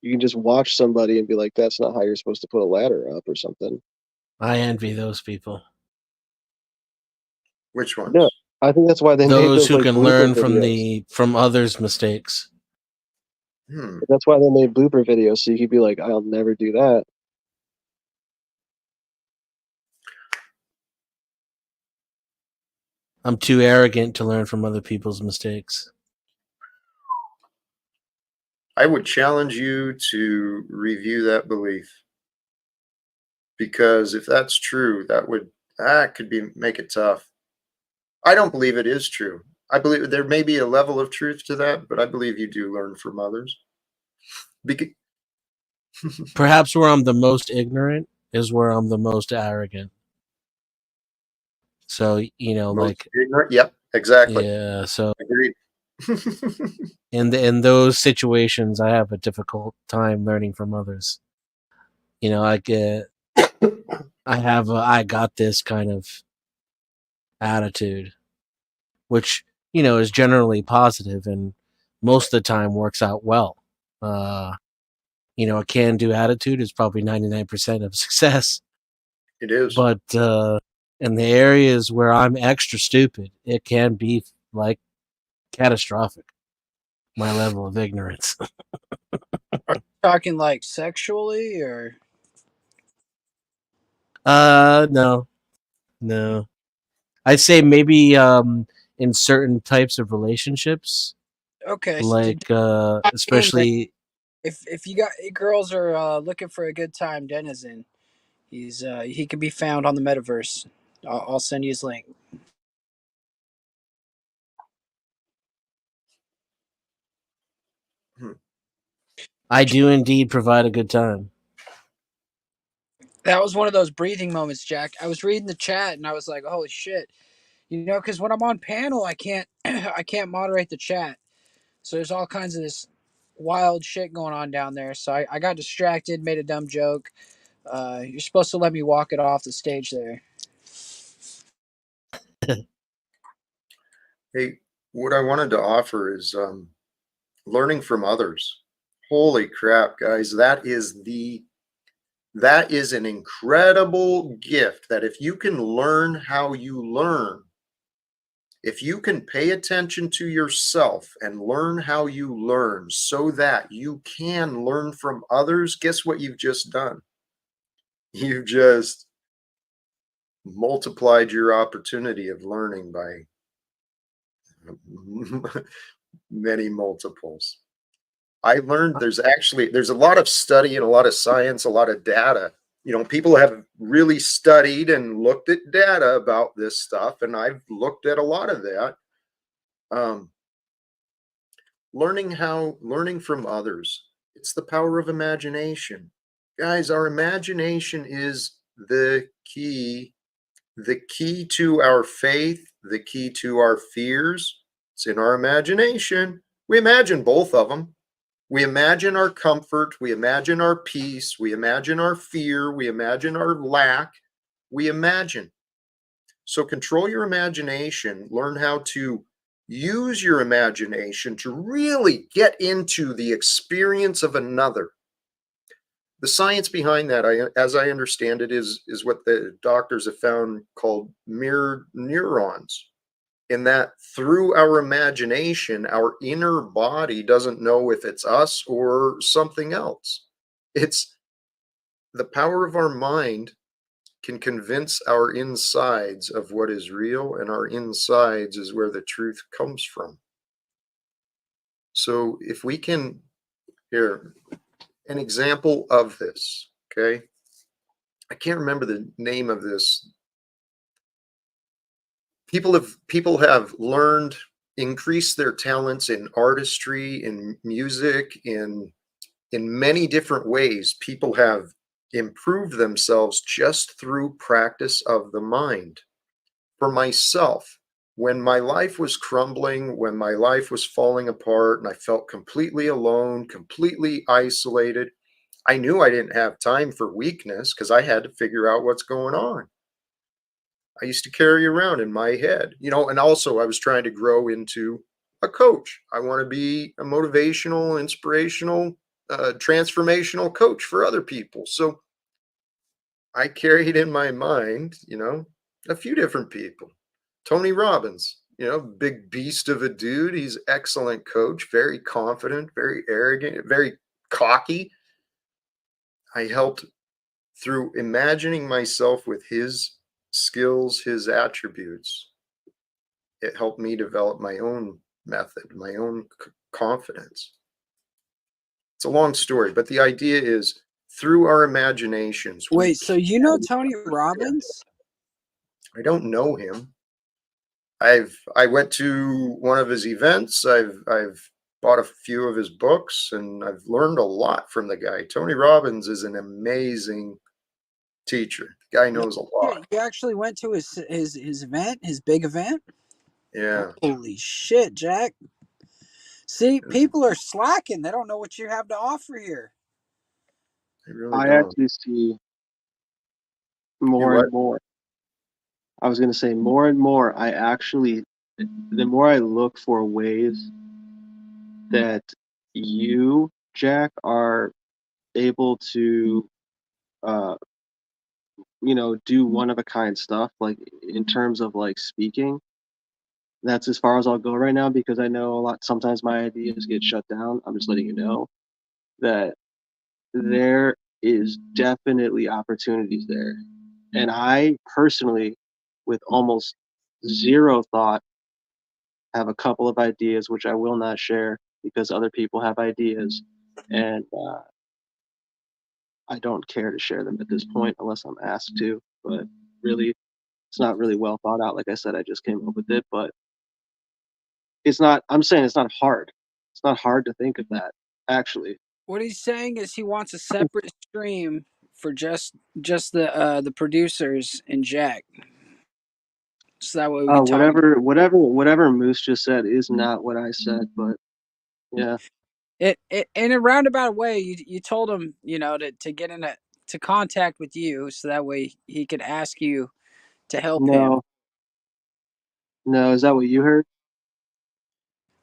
can just watch somebody and be like, that's not how you're supposed to put a ladder up or something. I envy those people. Which ones? No, I think that's why they made Those those who like can blooper learn videos. from others' mistakes. That's why they made blooper videos, so you could be like, I'll never do that. I'm too arrogant to learn from other people's mistakes. I would challenge you to review that belief, because if that's true, that could be make it tough. I don't believe it is true. I believe there may be a level of truth to that, but I believe you do learn from others. Because Perhaps where I'm the most ignorant is where I'm the most arrogant. So, most ignorant. Yep, exactly. yeah. So Agreed. in those situations, I have a difficult time learning from others. I have a I got this kind of attitude, which is generally positive and most of the time works out well. Uh, a can-do attitude is probably 99% of success. It is. But in the areas where I'm extra stupid, it can be like catastrophic. My level of ignorance. Talking like sexually or No, no. I'd say maybe in certain types of relationships, okay, so like mean that especially if you got girls are looking for a good time, Denizen, he can be found on the metaverse. I'll send you his link. Hmm. I do indeed provide a good time. That was one of those breathing moments, Jack. I was reading the chat and I was like, "Holy shit!" Because when I'm on panel, I can't I can't moderate the chat. So there's all kinds of this wild shit going on down there. So I got distracted, made a dumb joke. You're supposed to let me walk it off the stage there. Hey, what I wanted to offer is learning from others. Holy crap, guys! That is an incredible gift. That if you can learn how you learn, if you can pay attention to yourself and learn how you learn so that you can learn from others, guess what you've just done? You've just multiplied your opportunity of learning by many multiples. I learned there's a lot of study and a lot of science, a lot of data. People have really studied and looked at data about this stuff, and I've looked at a lot of that. Um, learning from others. It's the power of imagination. Guys, our imagination is the key to our faith, the key to our fears. It's in our imagination. We imagine both of them. We imagine our comfort, we imagine our peace, we imagine our fear, we imagine our lack. We imagine. So control your imagination, learn how to use your imagination to really get into the experience of another. The science behind that, as I understand it, is what the doctors have found called mirror neurons. In that through our imagination, our inner body doesn't know if it's us or something else. It's the power of our mind can convince our insides of what is real, and our insides is where the truth comes from. So if we can, here, an example of this, okay? I can't remember the name of this. People have learned, increased their talents in artistry, in music, in many different ways. People have improved themselves just through practice of the mind. For myself, when my life was crumbling, when my life was falling apart, and I felt completely alone, completely isolated, I knew I didn't have time for weakness because I had to figure out what's going on. I used to carry around in my head, and also I was trying to grow into a coach. I want to be a motivational, inspirational, transformational coach for other people. So I carried in my mind, a few different people, Tony Robbins, big beast of a dude. He's excellent coach, very confident, very arrogant, very cocky. I helped through imagining myself with his skills, his attributes. It helped me develop my own method, my own confidence. It's a long story, but the idea is through our imaginations, we Wait, so you know can. Tony Robbins? I don't know him. I went to one of his events. I've bought a few of his books, and I've learned a lot from the guy. Tony Robbins is an amazing teacher. The guy knows a lot. You actually went to his event, his big event? Yeah, Holy shit, Jack. See, people are slacking. They don't know what you have to offer here. I really I don't. actually see You more what? and more. I was going to say more and more. The more I look for ways that you, Jack, are able to, uh, do one of a kind stuff, like in terms of like speaking. That's as far as I'll go right now because I know a lot. Sometimes my ideas get shut down. I'm just letting you know that there is definitely opportunities there. And I personally, with almost zero thought, have a couple of ideas which I will not share because other people have ideas. And I don't care to share them at this point unless I'm asked to. But really, it's not really well thought out. Like I said, I just came up with it. But I'm saying it's not hard. It's not hard to think of that, actually. What he's saying is he wants a separate stream for just the producers and Jack, so that way we can talk. Whatever Moose just said is not what I said, but yeah. It in a roundabout way. You told him to get in to contact with you, so that way he could ask you to help him. No, no, is that what you heard?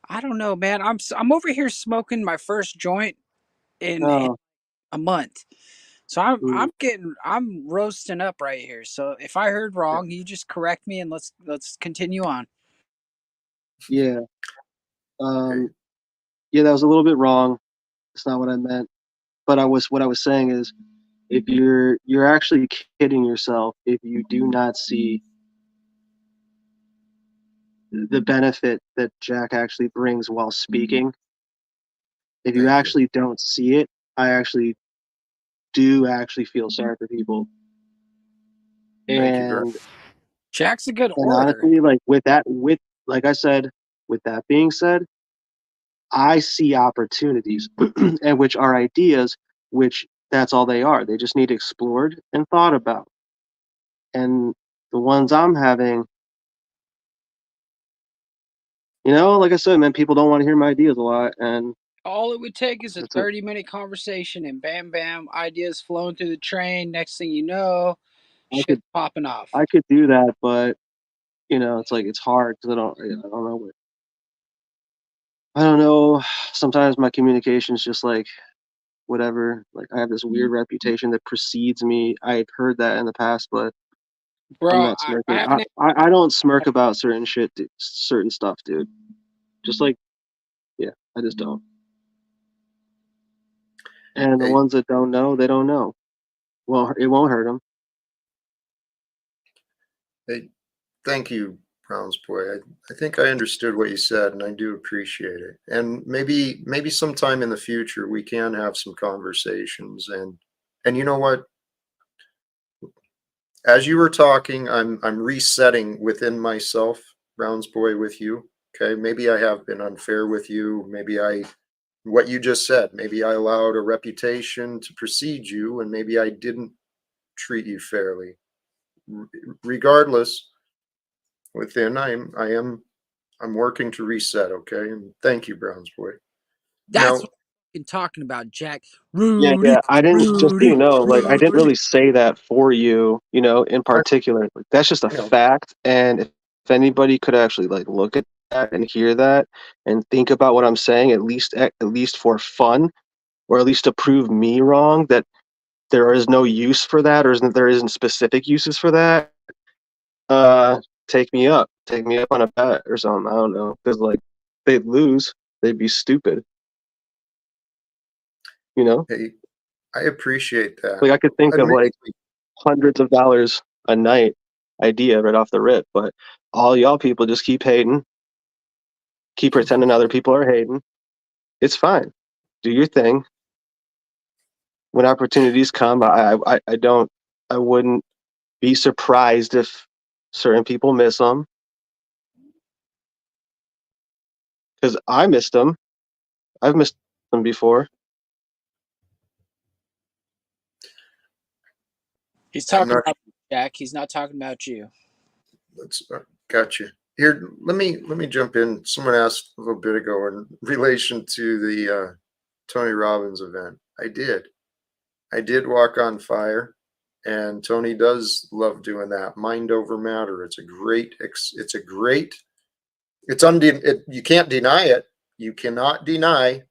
I don't know, man. I'm over here smoking my first joint in Oh, a month. So I'm mm, I'm getting I'm roasting up right here. So if I heard wrong, you just correct me and let's continue on. yeah. Okay. Um, yeah, that was a little bit wrong. That's not what I meant. But what I was saying is, if you're actually kidding yourself if you do not see the benefit that Jack actually brings while speaking. If you Thank you. actually don't see it, I actually do actually feel sorry for people. Thank you very And Jack's a good and orator. honestly, like I said, with that being said, I see opportunities and which are ideas, which that's all they are. They just need explored and thought about. And the ones I'm having, like I said, man, people don't want to hear my ideas a lot, and All it would take is a that's it. 30-minute conversation and bam bam, ideas flowing through the train. Next thing you know, I shit's could popping off. I could do that, but it's like it's hard because I don't know. I don't know. Sometimes my communication is just like whatever. Like I have this weird reputation that precedes me. I've heard that in the past, but I'm Bro, not I smirking. haven't I don't smirk about certain shit, certain stuff, dude. Just like yeah, I just don't. And the Hey, ones that don't know, they don't know. Well, it won't hurt them. hey, thank you, Brownsboy. I think I understood what you said, and I do appreciate it. And maybe sometime in the future we can have some conversations. And you know what? As you were talking, I'm resetting within myself, Brownsboy, with you. Okay, maybe I have been unfair with you. Maybe what you just said. Maybe I allowed a reputation to precede you, and maybe I didn't treat you fairly. Regardless, within I'm working to reset. Okay, and thank you, Browns boy. That's Now, what I'm talking about, Jack. Yeah, Rudy, yeah. I didn't just so Rudy, like I didn't Rudy. really say that for you, in I, particular. Like that's just a I know. fact. And if anybody could actually like look at that and hear that and think about what I'm saying, at least for fun, or at least to prove me wrong that there is no use for that, or there isn't specific uses for that, uh, take me up. take me up on a bet or something. I don't know, because like they'd lose, they'd be stupid. You know, Hey, I appreciate that. like I could think of like Admittedly, hundreds of dollars a night idea right off the rip, but all y'all people just keep hating, keep pretending other people are hating. It's fine. Do your thing. When opportunities come, I wouldn't be surprised if certain people miss them, because I missed them. I've missed them before. He's I'm talking not. about Jack. He's not talking about you. That's gotcha. Here, let me jump in. Someone asked a little bit ago in relation to the Tony Robbins event. I did walk on fire, and Tony does love doing that. Mind over matter. It's a great. It's a great. You can't deny it. You cannot deny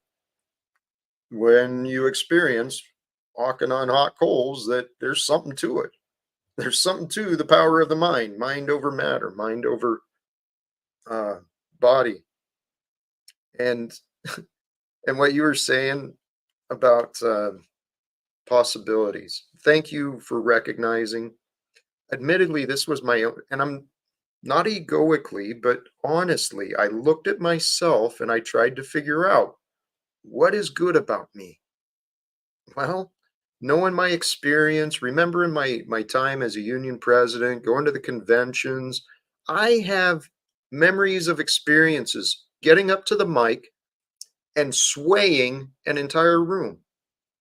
when you experience walking on hot coals that there's something to it. There's something to the power of the mind over matter, mind over uh, body. And and what you were saying about possibilities. Thank you for recognizing. Admittedly, this was my own, and I'm not egoically, but honestly, I looked at myself and I tried to figure out what is good about me. Well, knowing my experience, remembering my time as a union president, going to the conventions, I have memories of experiences getting up to the mic and swaying an entire room.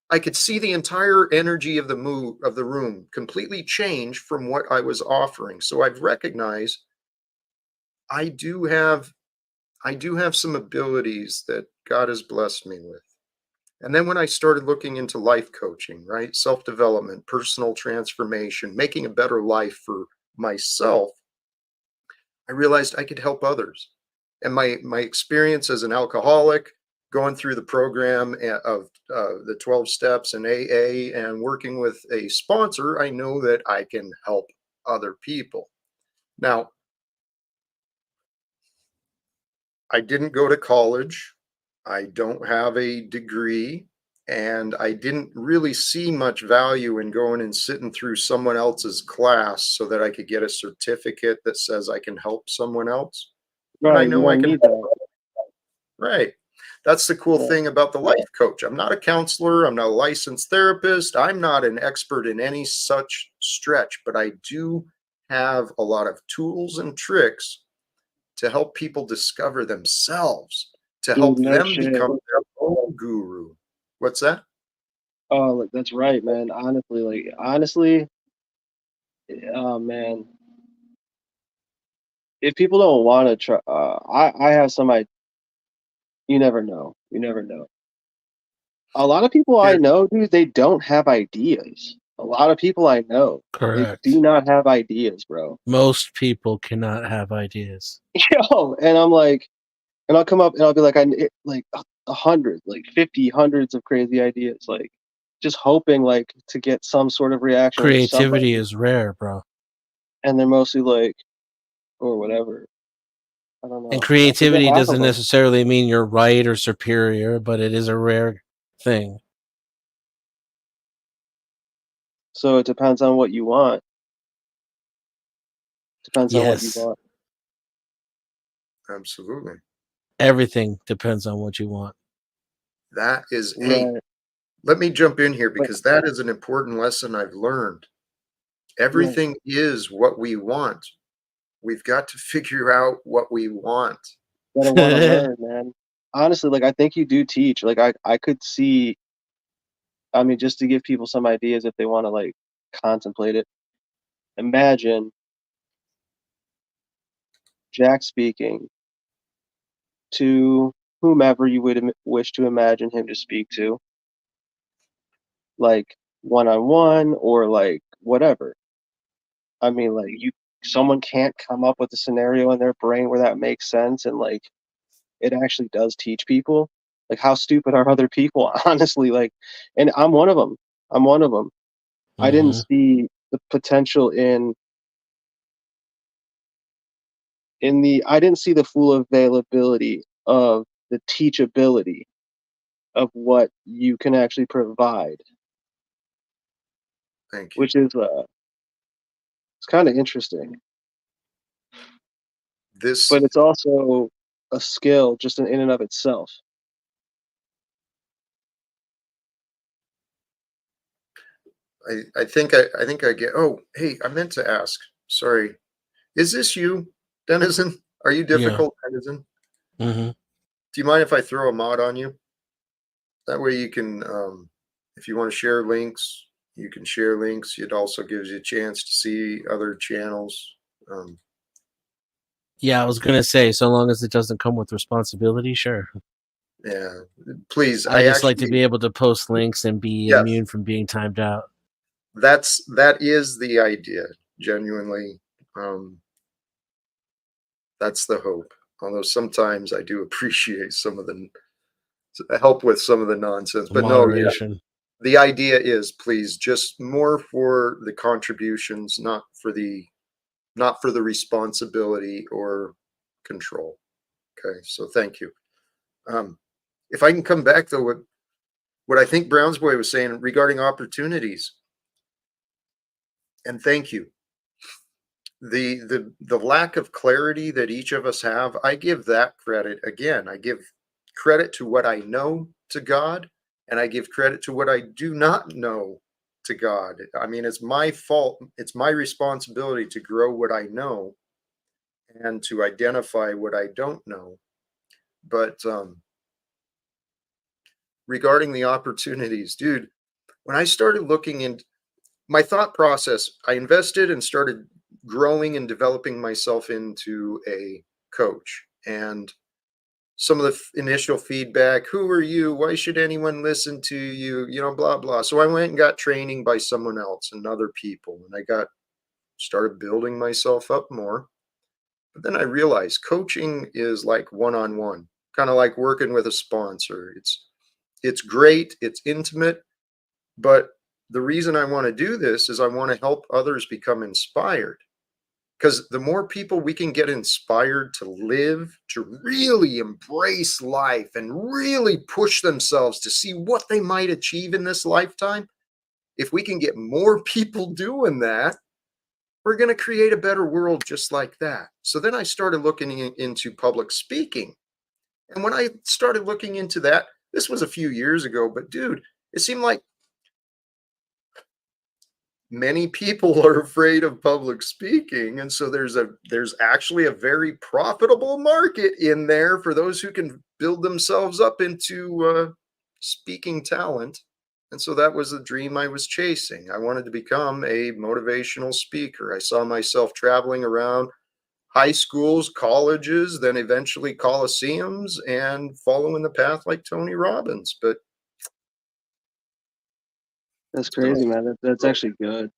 I could see the entire energy of the room completely change from what I was offering. So I've recognized I do have I do have some abilities that God has blessed me with. And then when I started looking into life coaching, right? Self-development, personal transformation, making a better life for myself, I realized I could help others. And my experience as an alcoholic, going through the program of the 12 steps in AA and working with a sponsor, I know that I can help other people. Now, I didn't go to college. I don't have a degree. And I didn't really see much value in going and sitting through someone else's class so that I could get a certificate that says I can help someone else. When I Right, you know I don't can need help. that. Right. That's the cool Yeah. thing about the life coach. I'm not a counselor. I'm not a licensed therapist. I'm not an expert in any such stretch, but I do have a lot of tools and tricks to help people discover themselves, to Dude, help no them shit. become their own guru. What's that? Oh, like, that's right, man. Honestly, oh man, if people don't want to try, I have some. You never know. You never know. A lot of people I Here, know, dude, they don't have ideas. A lot of people I know, they do Correct. not have ideas, bro. Most people cannot have ideas. Yo, and I'm like, and I'll come up and I'll be like, like 100, like 50, hundreds of crazy ideas, like just hoping like to get some sort of reaction from somebody. Creativity is rare, bro. And they're mostly like, or whatever. I don't And know. That's a good creativity half of doesn't them. necessarily mean you're right or superior, but it is a rare thing. So it depends on what you want. Depends on what you Yes. want. absolutely. Everything depends on what you want. That is, hey, Right, let me jump in here like, because that is an important lesson I've learned. right. Everything is what we want. We've got to figure out what we want. Gotta want to learn, man. Honestly, like I think you do teach. Like I could see. I mean, just to give people some ideas if they want to like contemplate it. Imagine Jack speaking to whomever you would wish to imagine him to speak to, like one on one or like whatever. I mean, like someone can't come up with a scenario in their brain where that makes sense and like it actually does teach people. Like how stupid are other people, honestly? Like, and I'm one of them. I'm one of them. I didn't Hmm. see the potential in I didn't see the full availability of the teachability of what you can actually provide, Thank you. which is it's kind of interesting, This, but it's also a skill just in and of itself. I think I get, oh, hey, I meant to ask. Sorry. Is this you, Denizen? Are you Yeah. difficult, Denizen? Hmm. Do you mind if I throw a mod on you? That way you can, if you want to share links, you can share links. It also gives you a chance to see other channels. Um, Yeah, I was gonna say, so long as it doesn't come with responsibility, sure. yeah, please. I I just like to actually, be able to post links and be yes, immune from being timed out. that is the idea. Genuinely, um, that's the hope. Although sometimes I do appreciate some of the help with some of the nonsense, but no, yeah, Moderation. the idea is please just more for the contributions, not for the responsibility or control. Okay, so thank you. Um, if I can come back though, what I think Brownsboy was saying regarding opportunities, and thank you. The lack of clarity that each of us have, I give that credit again. I give credit to what I know to God, and I give credit to what I do not know to God. I mean, it's my fault. It's my responsibility to grow what I know and to identify what I don't know. But regarding the opportunities, dude, when I started looking in my thought process, I invested and started growing and developing myself into a coach. And some of the initial feedback, who are you? Why should anyone listen to you? You know, blah, blah. So I went and got training by someone else and other people. And I started building myself up more. But then I realized coaching is like one-on-one, kind of like working with a sponsor. It's great, it's intimate, but the reason I want to do this is I want to help others become inspired. Because the more people we can get inspired to live, to really embrace life and really push themselves to see what they might achieve in this lifetime, if we can get more people doing that, we're going to create a better world just like that. So then I started looking into public speaking. And when I started looking into that, this was a few years ago, but dude, it seemed like many people are afraid of public speaking, and so there's actually a very profitable market in there for those who can build themselves up into speaking talent. And so that was the dream I was chasing. I wanted to become a motivational speaker. I saw myself traveling around high schools, colleges, then eventually coliseums, and following the path like Tony Robbins. But That's it's been crazy, man. That's actually good.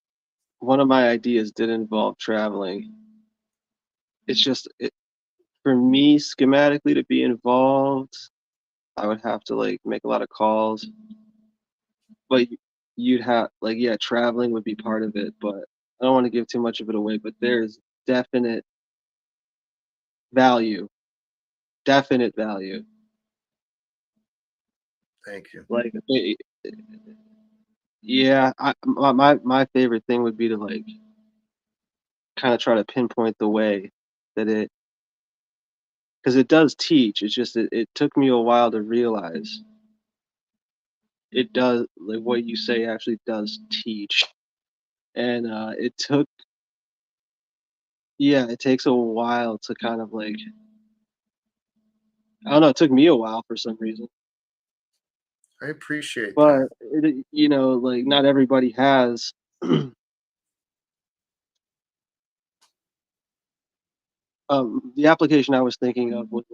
One of my ideas did involve traveling. It's just for me schematically to be involved, I would have to like make a lot of calls. But you'd have like yeah, traveling would be part of it, but I don't want to give too much of it away. But there's definite value, definite value. thank you. Like yeah, my favorite thing would be to like kind of try to pinpoint the way that it because it does teach. It's just it took me a while to realize it does like what you say actually does teach, and it took yeah, it takes a while to kind of like I don't know. It took me a while for some reason, I appreciate but that. you know, like not everybody has. The application I was thinking of was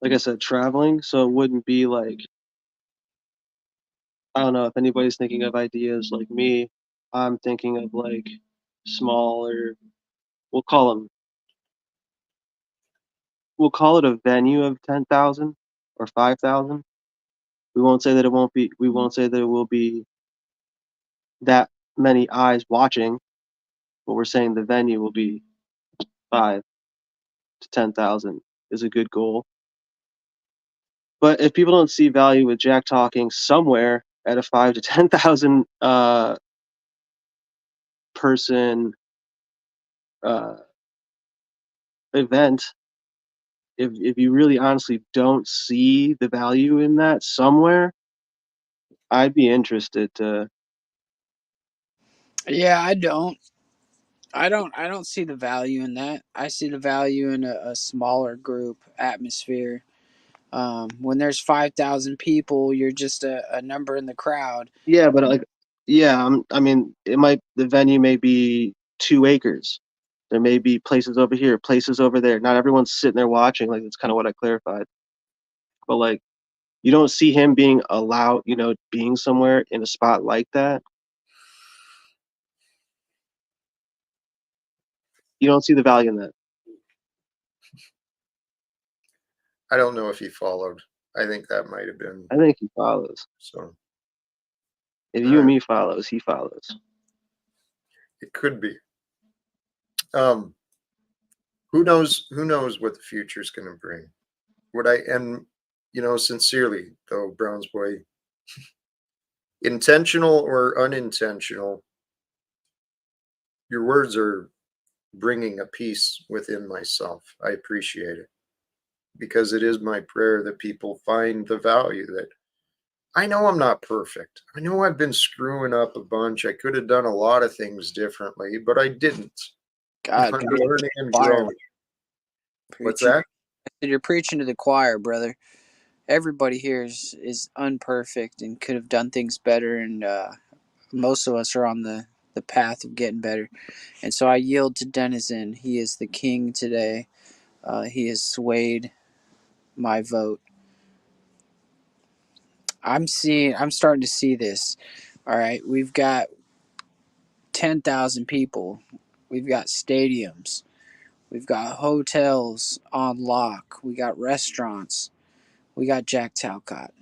like I said, traveling. So it wouldn't be like I don't know if anybody's thinking of ideas like me. I'm thinking of like smaller. We'll call them. We'll call it a venue of 10,000 or 5,000. We won't say that it won't be. We won't say that it will be that many eyes watching. But we're saying the venue will be five. to 10,000 is a good goal. But if people don't see value with Jack talking somewhere at a 5 to 10,000 person event, if you really honestly don't see the value in that somewhere, I'd be interested to. Yeah, I don't see the value in that. I see the value in a smaller group atmosphere. When there's 5,000 people, you're just a number in the crowd. Yeah, but like, yeah, I mean, the venue may be 2 acres. There may be places over here, places over there. Not everyone's sitting there watching. Like, that's kind of what I clarified. But like, you don't see him being allowed, being somewhere in a spot like that. You don't see the value in that. I don't know if he followed. I think that might have been I think he follows. so. If you and me follows, he follows. It could be. Um, who knows? Who knows what the future's going to bring? Sincerely though, Brownsboy, intentional or unintentional, your words are bringing a peace within myself. I appreciate it because it is my prayer that people find the value that I know I'm not perfect. I know I've been screwing up a bunch. I could have done a lot of things differently, but I didn't. God, I'm preach learning and choir. growing. What's Preaching. that? You're preaching to the choir, brother. Everybody here is unperfect and could have done things better, and most of us are on the path of getting better. And so I yield to Denizen. He is the king today. He has swayed my vote. I'm starting to see this. All right, we've got 10,000 people. We've got stadiums. We've got hotels on lock. We got restaurants. We got Jack Talcott.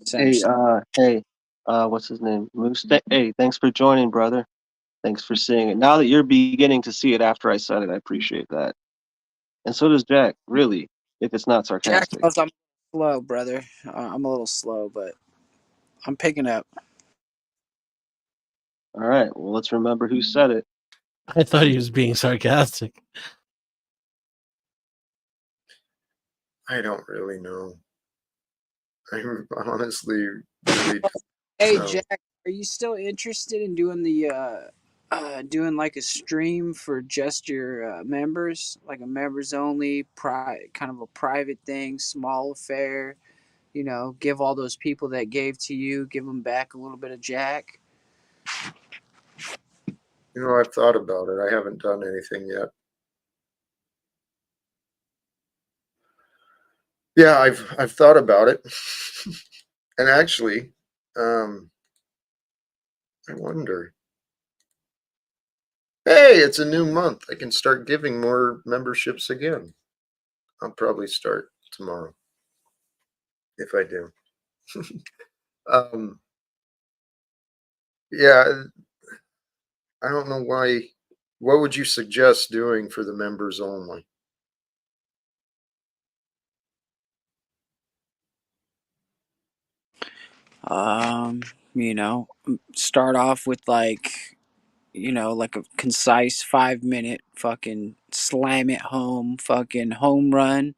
Center. What's his name? Moose. Hey, thanks for joining, brother. Thanks for seeing it. Now that you're beginning to see it after I said it, I appreciate that. And so does Jack, really, if it's not Jack sarcastic. knows I'm slow, brother. I'm a little slow, but I'm picking up. All right, well, let's remember who said it. I thought he was being sarcastic. I don't really know. I'm honestly really Hey, no. Jack, are you still interested in doing doing like a stream for just your members, like a members only, kind of a private thing, small affair? Give all those people that gave to you, give them back a little bit of Jack. I've thought about it. I haven't done anything yet. Yeah, I've thought about it. And actually, I wonder. Hey, it's a new month. I can start giving more memberships again. I'll probably start tomorrow if I do. um, yeah, I don't know why. What would you suggest doing for the members only? Um, you know, Start off with like a concise 5 minute fucking slam it home, fucking home run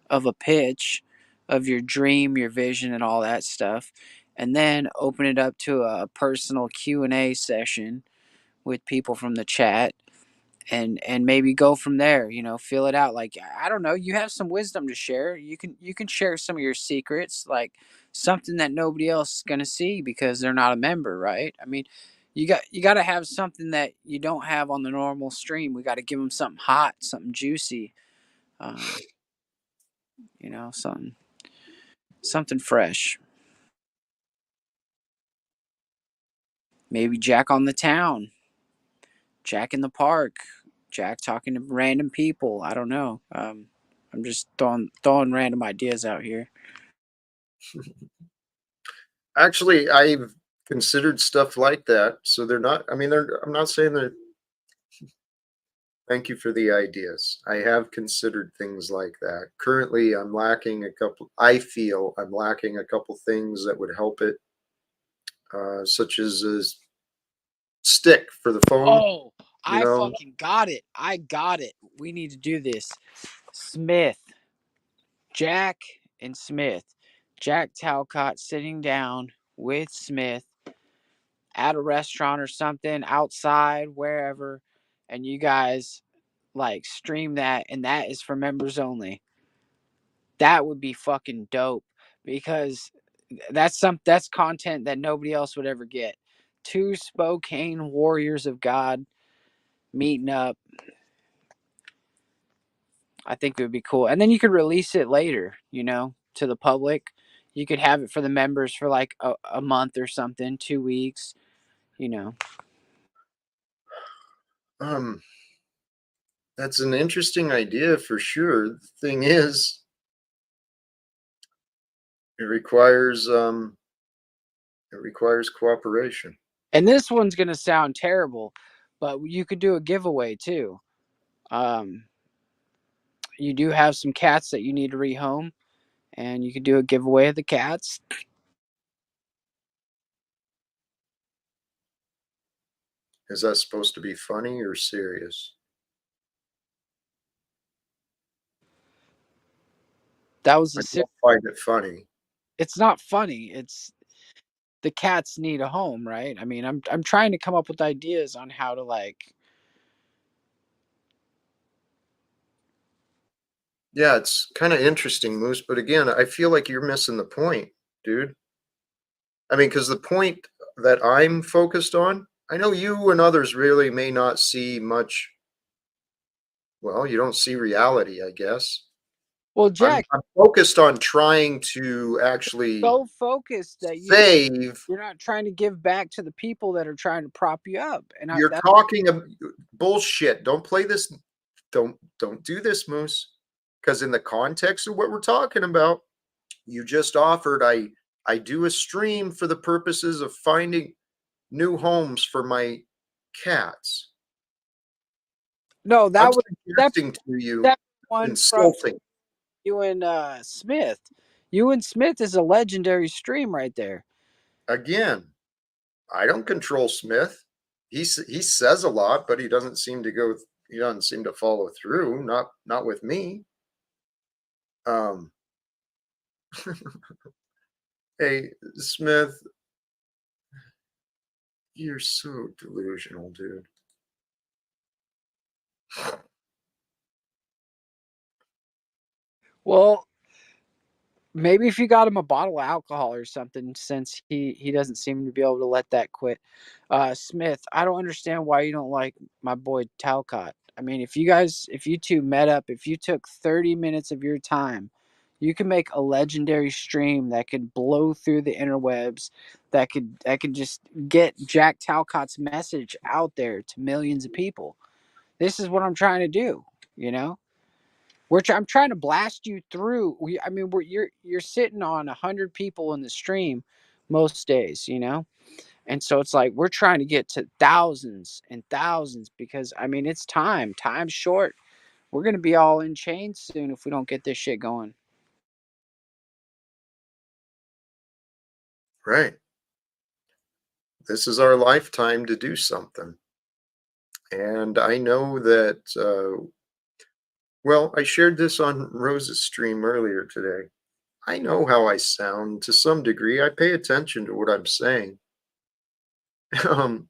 of a pitch of your dream, your vision, and all that stuff, and then open it up to a personal Q&A session with people from the chat, and maybe go from there. Feel it out. Like, I don't know, you have some wisdom to share. You can share some of your secrets, like something that nobody else is going to see because they're not a member, right? I mean, you got to have something that you don't have on the normal stream. We got to give them something hot, something juicy, um, something fresh. Maybe Jack on the town, Jack in the park, Jack talking to random people. I don't know. I'm just throwing random ideas out here. Actually, I've considered stuff like that. So they're not. I mean, I'm not saying Thank you for the ideas. I have considered things like that. Currently, I feel I'm lacking a couple things that would help it, such as a stick for the phone, Oh, you I know. fucking got it. I got it. We need to do this. Smith, Jack, and Smith. Jack Talcott sitting down with Smith at a restaurant or something, outside, wherever, and you guys like stream that, and that is for members only. That would be fucking dope because that's content that nobody else would ever get. Two Spokane warriors of God meeting up. I think it would be cool. And then you could release it later, to the public. You could have it for the members for like a month or something, 2 weeks, you know. Um, that's an interesting idea for sure. The thing is, it requires cooperation. And this one's going to sound terrible, but you could do a giveaway too. Um, you do have some cats that you need to rehome, and you could do a giveaway of the cats. Is that supposed to be funny or serious? That was I a don't find it funny. It's not funny. It's the cats need a home, right? I mean, I'm trying to come up with ideas on how to like. Yeah, it's kind of interesting, Moose. But again, I feel like you're missing the point, dude. I mean, because the point that I'm focused on, I know you and others really may not see much. Well, you don't see reality, I guess. Well, I'm, Jack, I'm focused on trying to actually so focused that save. you're not trying to give back to the people that are trying to prop you up, and You're that. talking bullshit. Don't play this. Don't do this, Moose. Because in the context of what we're talking about, you just offered I do a stream for the purposes of finding new homes for my cats. No, I'm that was that suggesting to you that one from insulting. you and Smith. You and Smith is a legendary stream right there. Again, I don't control Smith. He says a lot, but he doesn't seem to follow through, not with me. Um hey Smith, you're so delusional, dude. Well, maybe if you got him a bottle of alcohol or something, since he doesn't seem to be able to let that quit. Smith, I don't understand why you don't like my boy Talcott. I mean, if you two met up, if you took 30 minutes of your time, you can make a legendary stream that could blow through the interwebs, that could just get Jack Talcott's message out there to millions of people. This is what I'm trying to do, you know? I'm trying to blast you through. I mean, you're sitting on 100 people in the stream most days, and so it's like we're trying to get to thousands and thousands because I mean it's time. Time's short. We're gonna be all in chains soon if we don't get this shit going. Right. This is our lifetime to do something. And I know that, well, I shared this on Rose's stream earlier today. I know how I sound to some degree. I pay attention to what I'm saying. um,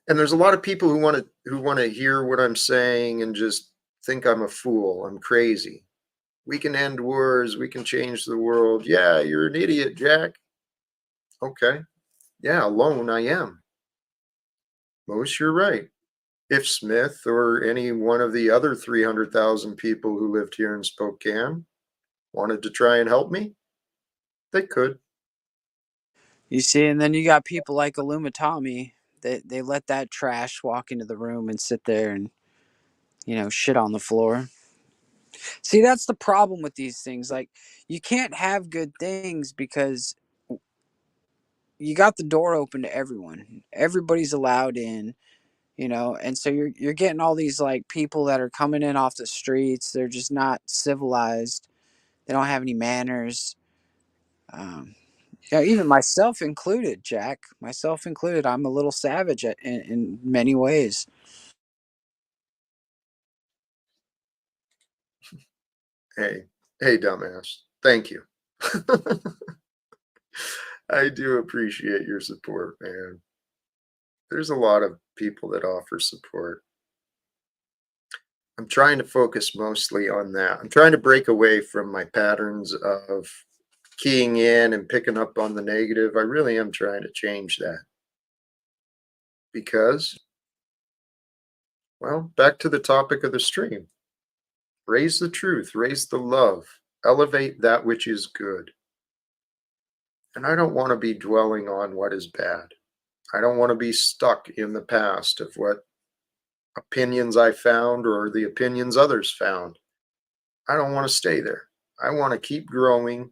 and there's a lot of people who want to hear what I'm saying and just think I'm a fool. I'm crazy. We can end wars. We can change the world. Yeah, you're an idiot, Jack. Okay. Yeah, alone I am. Most, you're right. If Smith or any one of the other 300,000 people who lived here in Spokane wanted to try and help me, they could. You see, and then you got people like Illumitami that they let that trash walk into the room and sit there and shit on the floor. See, that's the problem with these things. Like, you can't have good things because you got the door open to everyone. Everybody's allowed in. And so you're getting all these like people that are coming in off the streets. They're just not civilized. They don't have any manners. Um, even myself included, Jack. Myself included. I'm a little savage in many ways. Hey, hey, dumbass. Thank you. I do appreciate your support, man. There's a lot of people that offer support. I'm trying to focus mostly on that. I'm trying to break away from my patterns of keying in and picking up on the negative. I really am trying to change that because, well, back to the topic of the stream. Raise the truth, raise the love, elevate that which is good. And I don't want to be dwelling on what is bad. I don't want to be stuck in the past of what opinions I found or the opinions others found. I don't want to stay there. I want to keep growing,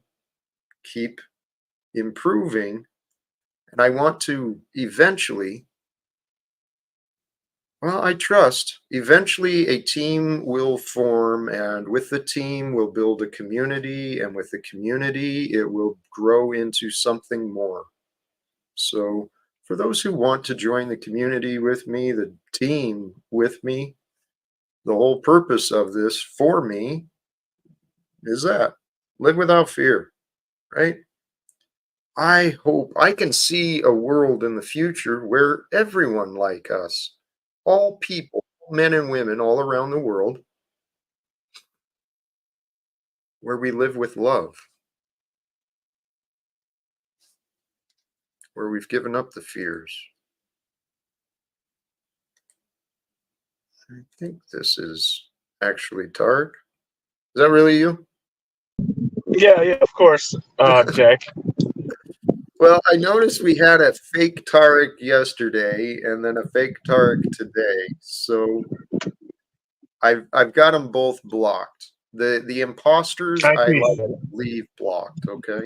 keep improving, and I want to eventually, well, I trust eventually a team will form, and with the team, we'll build a community, and with the community, it will grow into something more. So, for those who want to join the community with me, the team with me, the whole purpose of this for me is that live without fear, right? I hope I can see a world in the future where everyone like us, all people, men and women all around the world, where we live with love, where we've given up the fears. I think this is actually Tark. Is that really you? Yeah, yeah, of course, Jack. Well, I noticed we had a fake Tarek yesterday and then a fake Tarek today. So I've got them both blocked. The imposters I I like appreciate it. leave blocked, okay?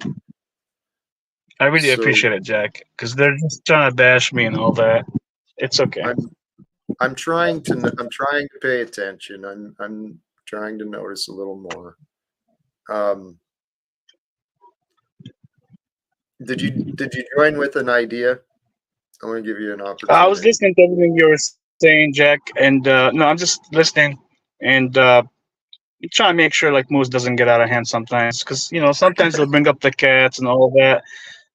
I really So appreciate it, Jack, because they're just trying to bash me and all that. It's okay. I'm trying to pay attention. I'm trying to notice a little more. Um, did you join with an idea? I want to give you an I was opportunity. listening to everything you were saying, Jack, and no, I'm just listening and trying to make sure like Moose doesn't get out of hand sometimes, because sometimes they'll bring up the cats and all that.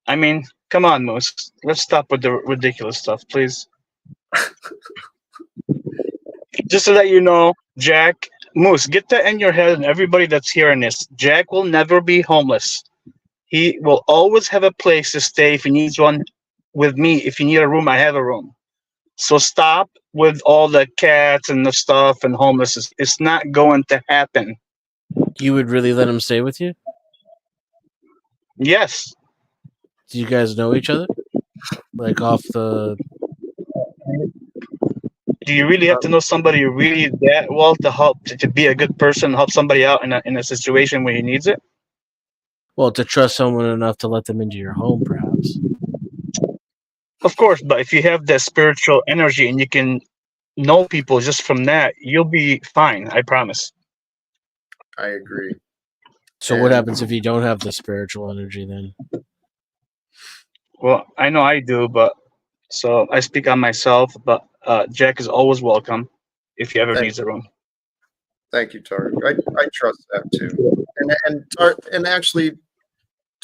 I mean, come on, Moose, let's stop with the ridiculous stuff, please. Just to let you know, Jack, Moose, get that in your head, and everybody that's hearing this, Jack will never be homeless. He will always have a place to stay if he needs one with me. If you need a room, I have a room. So stop with all the cats and the stuff and homelessness. It's not going to happen. You would really let him stay with you? Yes. Do you guys know each other? Like off the. Do you really have to know somebody really that well to help to be a good person, help somebody out in a situation where he needs it? Well, to trust someone enough to let them into your home, perhaps. Of course, but if you have that spiritual energy and you can know people just from that, you'll be fine. I promise. I agree. So, what And happens if you don't have the spiritual energy then? Well, I know I do, but so I speak on myself. But Jack is always welcome if he ever thank, needs a room. thank you, Tarek. I trust that too. And actually,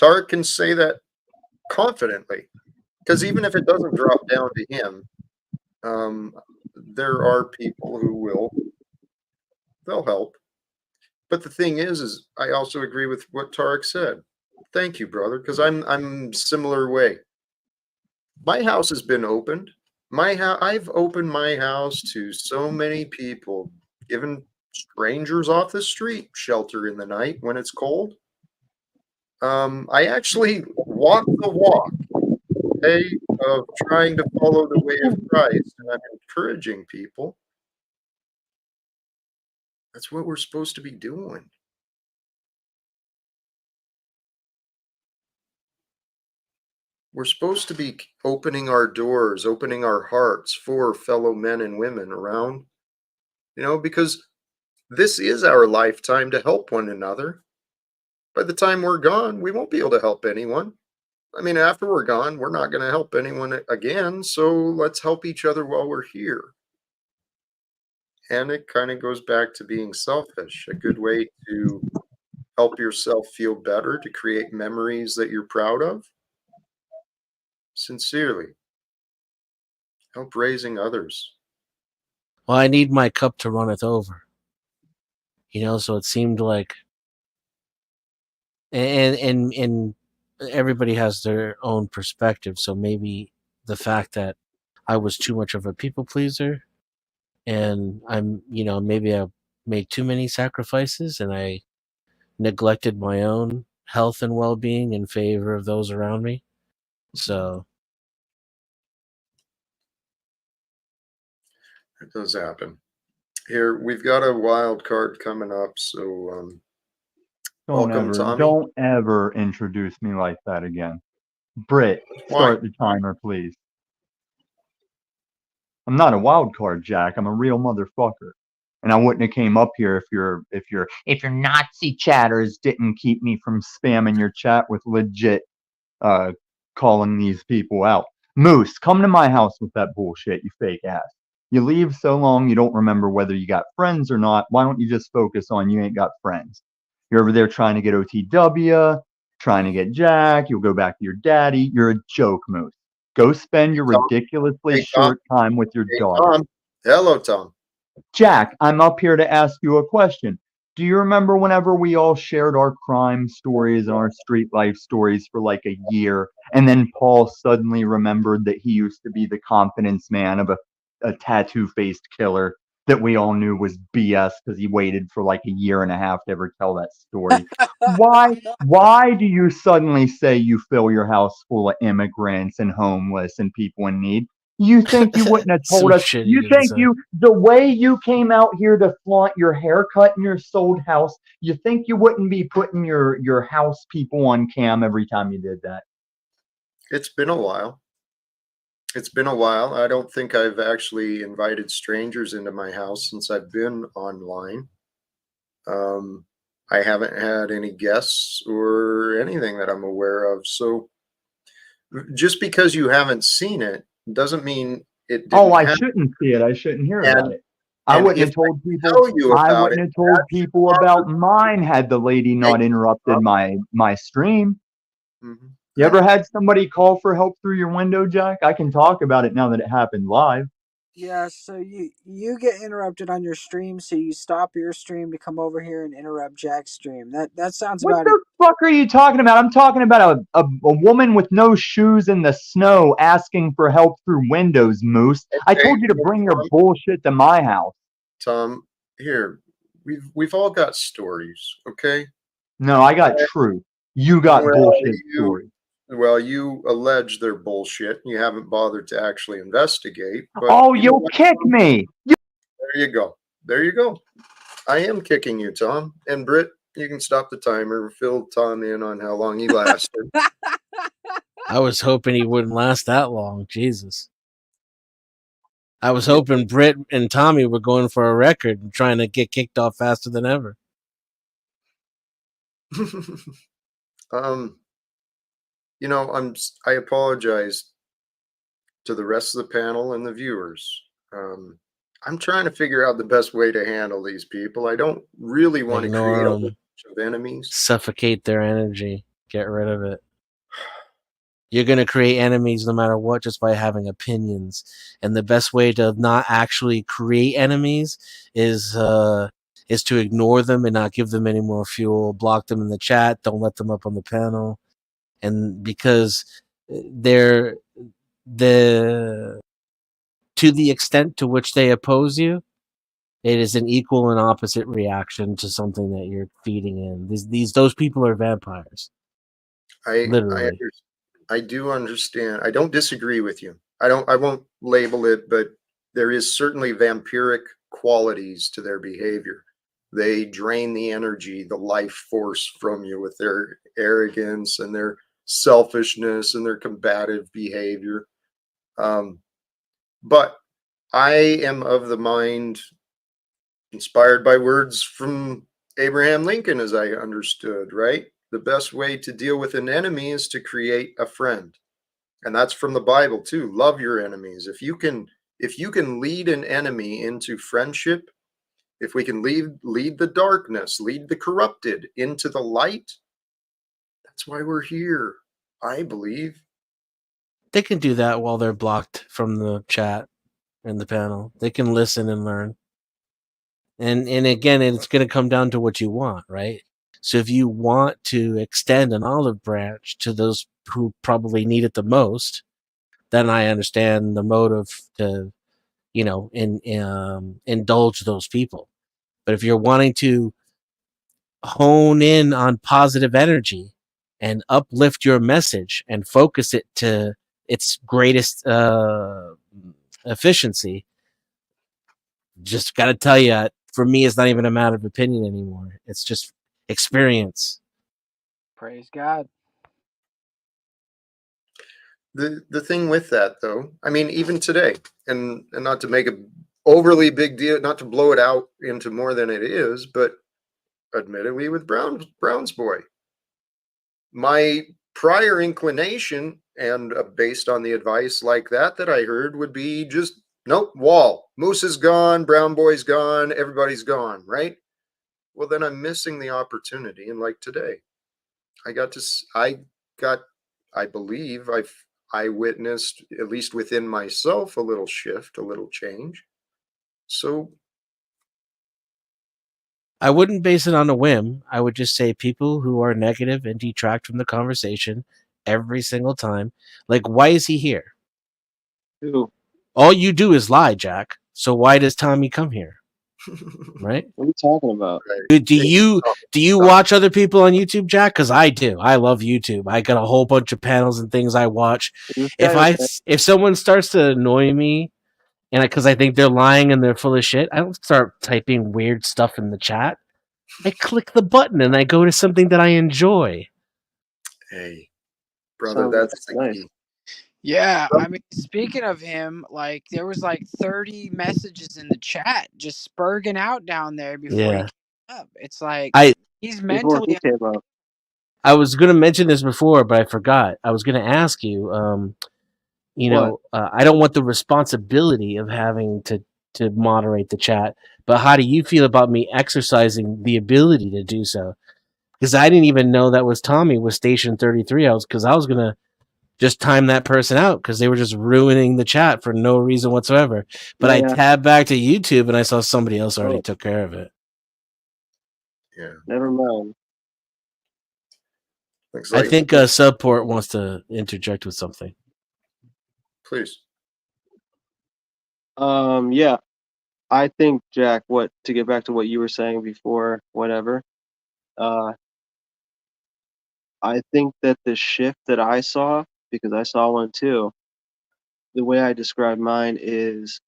Tarek can say that confidently, because even if it doesn't drop down to him, there are people who they'll help. But the thing is I also agree with what Tarek said. Thank you, brother, because I'm similar way. My house has been opened. I've opened my house to so many people, given strangers off the street shelter in the night when it's cold. I actually walk the walk, okay, of trying to follow the way of Christ, and I'm encouraging people. That's what we're supposed to be doing. We're supposed to be opening our doors, opening our hearts for fellow men and women around, because this is our lifetime to help one another. By the time we're gone, we won't be able to help anyone. I mean, after we're gone, we're not going to help anyone again. So let's help each other while we're here. And it kind of goes back to being selfish, a good way to help yourself feel better, to create memories that you're proud of. Sincerely, help raising others. Well, I need my cup to runneth over. So it seemed like, and everybody has their own perspective. So maybe the fact that I was too much of a people pleaser, and maybe I made too many sacrifices, and I neglected my own health and well-being in favor of those around me. So It does happen. Here, we've got a wild card coming up, so welcome, Tommy. Don't ever introduce me like that again. Britt, Why? start the timer, please. I'm not a wild card, Jack. I'm a real motherfucker. And I wouldn't have came up here if your Nazi chatters didn't keep me from spamming your chat with legit calling these people out. Moose, come to my house with that bullshit, you fake ass. You leave so long you don't remember whether you got friends or not. Why don't you just focus on you ain't got friends? You're over there trying to get OTW, trying to get Jack. You'll go back to your daddy. You're a joke, Moose. Go spend your Tom. ridiculously Hey, Tom. short time with your Hey, daughter. Tom. Hello, Tom. Jack, I'm up here to ask you a question. Do you remember whenever we all shared our crime stories and our street life stories for like a year, and then Paul suddenly remembered that he used to be the confidence man of a tattoo-faced killer that we all knew was BS because he waited for like a year and a half to ever tell that story? Why do you suddenly say you fill your house full of immigrants and homeless and people in need? You think you wouldn't have told some us? shit he You didn't think say. the way you came out here to flaunt your haircut in your sold house, you think you wouldn't be putting your house people on cam every time you did that? It's been a while. It's been a while. I don't think I've actually invited strangers into my house since I've been online. I haven't had any guests or anything that I'm aware of. So just because you haven't seen it doesn't mean it didn't Oh, I happen. shouldn't see it. I shouldn't hear about And it. I and wouldn't if have told people. tell you I about wouldn't it, have told that should people about probably mine had the lady make not interrupted my stream. Mhm. You I ever know. had somebody call for help through your window, Jack? I can talk about it now that it happened live. Yeah, so you get interrupted on your stream, so you stop your stream to come over here and interrupt Jack's stream. That sounds What about it. the fuck are you talking about? I'm talking about a woman with no shoes in the snow asking for help through windows, Moose. I Okay, told you to bring your Tom, bullshit to my house. Tom, here. We've all got stories, okay? No, I got truth. You got Well, bullshit you stories. well, you allege they're bullshit. You haven't bothered to actually investigate, but Oh, you know you'll what? kick me. There you go. There you go. I am kicking you, Tom. And Britt, you can stop the timer. Fill Tom in on how long he lasted. I was hoping he wouldn't last that long. Jesus. I was hoping Britt and Tommy were going for a record and trying to get kicked off faster than ever. um, I apologize to the rest of the panel and the viewers. I'm trying to figure out the best way to handle these people. I don't really want to Ignore create a whole them. bunch of enemies. Suffocate their energy. Get rid of it. You're going to create enemies no matter what just by having opinions. And the best way to not actually create enemies is to ignore them and not give them any more fuel. Block them in the chat. Don't let them up on the panel. And because they're to the extent to which they oppose you, it is an equal and opposite reaction to something that you're feeding in. Those people are vampires. Literally. I do understand. I don't disagree with you. I won't label it, but there is certainly vampiric qualities to their behavior. They drain the energy, the life force from you with their arrogance and their selfishness and their combative behavior. But I am of the mind, inspired by words from Abraham Lincoln, as I understood, right? The best way to deal with an enemy is to create a friend. And that's from the Bible too. Love your enemies. If you can lead an enemy into friendship, if we can lead the darkness, lead the corrupted into the light, that's why we're here, I believe. They can do that while they're blocked from the chat and the panel. They can listen and learn. And again, it's going to come down to what you want, right? So if you want to extend an olive branch to those who probably need it the most, then I understand the motive to, indulge those people. But if you're wanting to hone in on positive energy and uplift your message and focus it to its greatest efficiency, just got to tell you, for me, it's not even a matter of opinion anymore. It's just experience. Praise God. The thing with that, though, I mean, even today, and not to make a overly big deal, not to blow it out into more than it is, but admittedly with Brownsboy, my prior inclination, and based on the advice like that I heard, would be just nope, wall. Moose is gone, Brown Boy's gone, everybody's gone, right? Well, then I'm missing the opportunity. And like today, I believe I witnessed, at least within myself, a little shift, a little change. So I wouldn't base it on a whim. I would just say people who are negative and detract from the conversation every single time. Like, why is he here? Who? All you do is lie, Jack. So why does Tommy come here? Right? What are you talking about? right. Do you watch other people on YouTube, Jack? Because I do. I love YouTube. I got a whole bunch of panels and things I watch. This guy If someone starts to annoy me, and because I think they're lying and they're full of shit, I don't start typing weird stuff in the chat. I click the button and I go to something that I enjoy. Hey, brother, sounds that's the nice. key. Yeah, I mean, speaking of him, like there was like 30 messages in the chat just spurging out down there before he Yeah. came up. It's like I he's Before he mentally. came up. I was gonna mention this before, but I forgot. I was gonna ask you. What? I don't want the responsibility of having to moderate the chat, but how do you feel about me exercising the ability to do so? Because I didn't even know that was Tommy with Station 33. I was gonna just time that person out because they were just ruining the chat for no reason whatsoever. But I Yeah. tabbed back to YouTube and I saw somebody else already Oh, took care of it. Yeah. never mind. Looks I like, think Sup Port wants to interject with something. please. Yeah. I think, Jack, to get back to what you were saying before, whatever, I think that the shift that I saw, because I saw one too, the way I describe mine is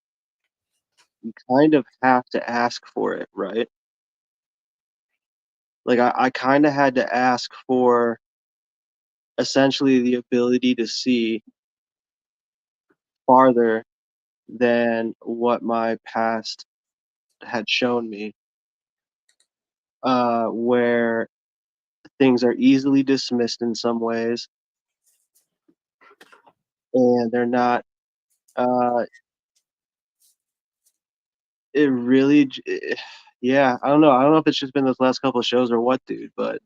you kind of have to ask for it, right? Like I kind of had to ask for essentially the ability to see farther than what my past had shown me, where things are easily dismissed in some ways, and they're not. Uh, it really, yeah. I don't know. I don't know if it's just been those last couple of shows or what, dude. But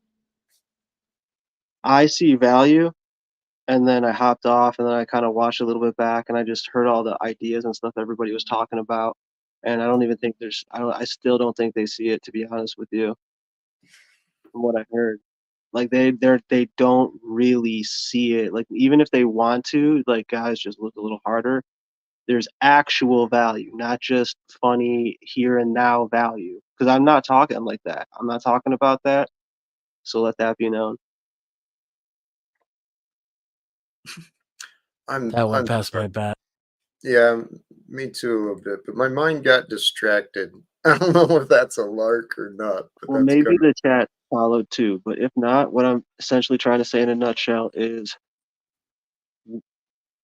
I see value, and then I hopped off, and then I kind of watched a little bit back, and I just heard all the ideas and stuff everybody was talking about, and I don't even think there's. I still don't think they see it, to be honest with you, from what I heard. Like they don't really see it. Like even if they want to, like guys, just look a little harder. There's actual value, not just funny here and now value. Because I'm not talking like that. I'm not talking about that. So let that be known. That went I'm past sorry. my bat. Yeah, me too a little bit, but my mind got distracted. I don't know if that's a lark or not, but Well, that's maybe kind of the chat followed too. But if not, what I'm essentially trying to say in a nutshell is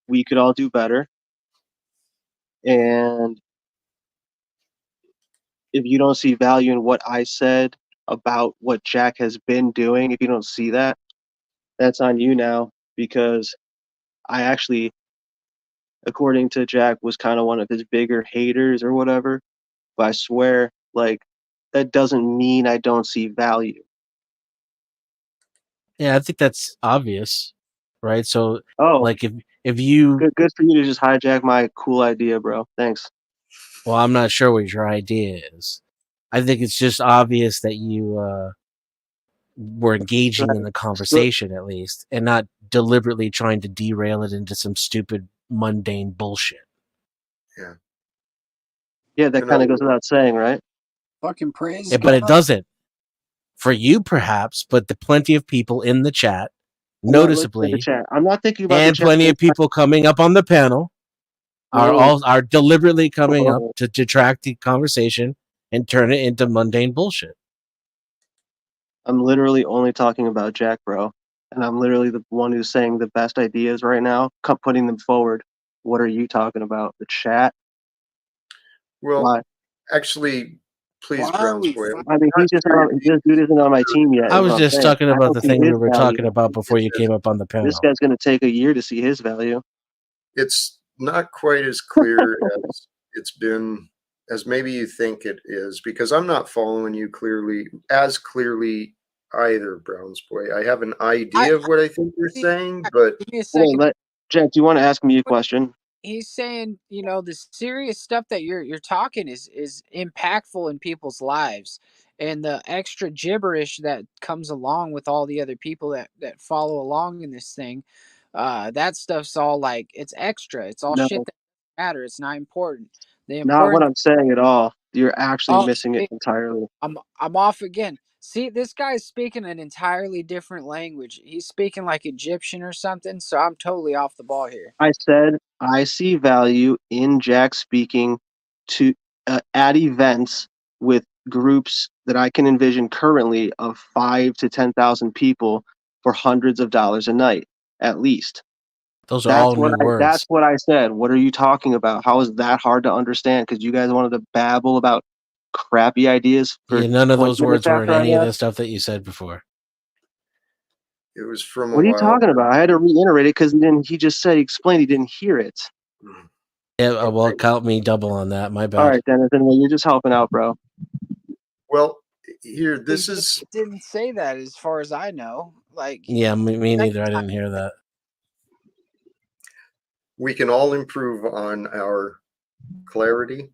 we could all do better. And if you don't see value in what I said about what Jack has been doing, if you don't see that, that's on you now, because I actually, according to Jack, was kind of one of his bigger haters or whatever. But I swear, like, that doesn't mean I don't see value. Yeah, I think that's obvious, right? So, Oh, like, if you, good for you to just hijack my cool idea, bro. Thanks. well, I'm not sure what your idea is. I think it's just obvious that you were engaging in the So, conversation at least, and not deliberately trying to derail it into some stupid mundane bullshit. Yeah. yeah, that In kind other of goes words, without saying, right? Fucking praise Yeah, but it God. doesn't for you, perhaps, but the plenty of people in the chat, I'm not looking at the noticeably, chat. I'm not thinking about the and chat. plenty of people coming up on the panel Whoa, are deliberately coming up whoa. to detract the conversation and turn it into mundane bullshit. I'm literally only talking about Jack, bro. And I'm literally the one who's saying the best ideas right now, putting them forward. What are you talking about? The chat? well, Why? actually, please, Why are we Brownsboy, fighting? I mean, not he's just here not, to be this dude isn't on my team yet, I is what was I'm just saying. talking I about don't the see thing we his were value. talking about before you came up on the This panel. guy's going to take a year to see his value. it's not quite as clear as it's been as maybe you think it is, because I'm not following you clearly either, Brownsboy. I have an I, idea of what I think you're see, saying, but give me a Hold on, second. Jack, do you want to ask me a question? He's saying, you know, the serious stuff that you're talking is impactful in people's lives, and the extra gibberish that comes along with all the other people that follow along in this thing, that stuff's all like it's extra. It's all No, shit that matter. It's not important. The not what important. I'm saying at all. You're actually Oh, missing it see, entirely. I'm off again. See, this guy's speaking an entirely different language. He's speaking like Egyptian or something. So I'm totally off the ball here. I said I see value in Jack speaking to at events with groups that I can envision currently of 5 to 10,000 people for hundreds of dollars a night, at least. Those are all new That's words. what I said. What are you talking about? How is that hard to understand? Because you guys wanted to babble about crappy ideas for Yeah, none of 20 those minutes words were in after I any of left. the stuff that you said before. it was from a What are you while talking about? I had to reiterate it because then he just said he explained he didn't hear it. back. Yeah, well, Okay. count me double on that. My All bad. right, Dennis, anyway, you're just helping out, bro. Well, here, He this is, didn't say that as far as I know. Like, Yeah, me second neither. I time. didn't hear that. we can all improve on our clarity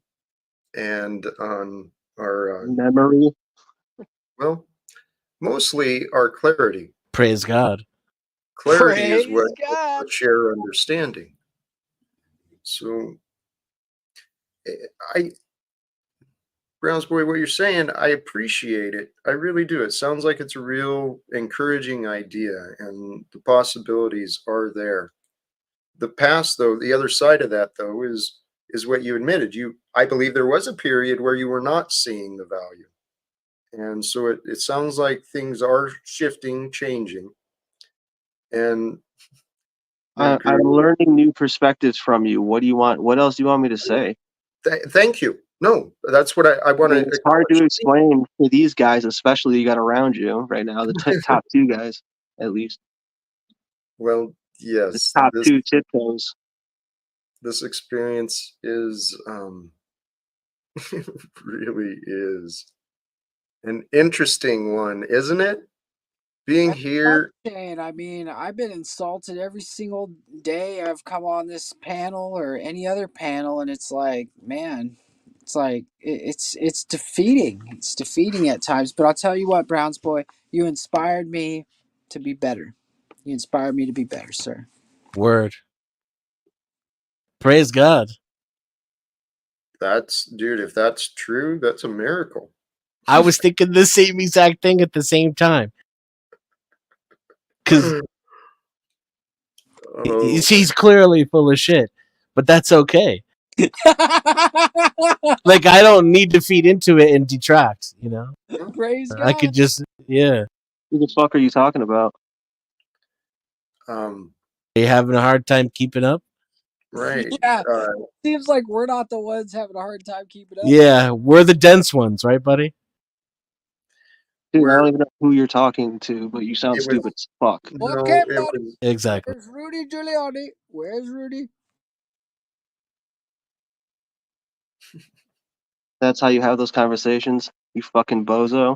and on our, Memory. well, mostly our clarity. Praise God. Clarity is what Praise God. a share understanding. So, I, Brownsboy, what you're saying, I appreciate it. I really do. It sounds like it's a real encouraging idea, and the possibilities are there. The past, though, the other side of that, though, is what you admitted. I believe there was a period where you were not seeing the value, and so it sounds like things are shifting, changing, and you're I'm creating. learning new perspectives from you. What do you want? What else do you want me to say? Thank you. No, that's what I I want to mean, it's hard acknowledge. to explain for these guys, especially you got around you right now, the top two guys, at least. Well, The yes, top this two tiptoes. this experience is really is an interesting one, isn't it? Being That's what here, I'm saying. I mean, I've been insulted every single day I've come on this panel or any other panel, and it's like, man, it's like it's defeating. It's defeating at times. But I'll tell you what, Browns boy, you inspired me to be better. You inspired me to be better, sir. Word. Praise God. that's dude, if that's true, that's a miracle. I was thinking the same exact thing at the same time. Because Oh, he's clearly full of shit. But that's okay. Like I don't need to feed into it and detract. You know, Praise I God. could just yeah. Who the fuck are you talking about? Um, Are you having a hard time keeping up? right. Yeah. Seems like we're not the ones having a hard time keeping up. Yeah, we're the dense ones, right, buddy? Dude, I Where don't even know who you're talking to, but you sound it was stupid as fuck. Okay, no, it buddy. was Exactly. Where's Rudy Giuliani? Where's Rudy? That's how you have those conversations, you fucking bozo.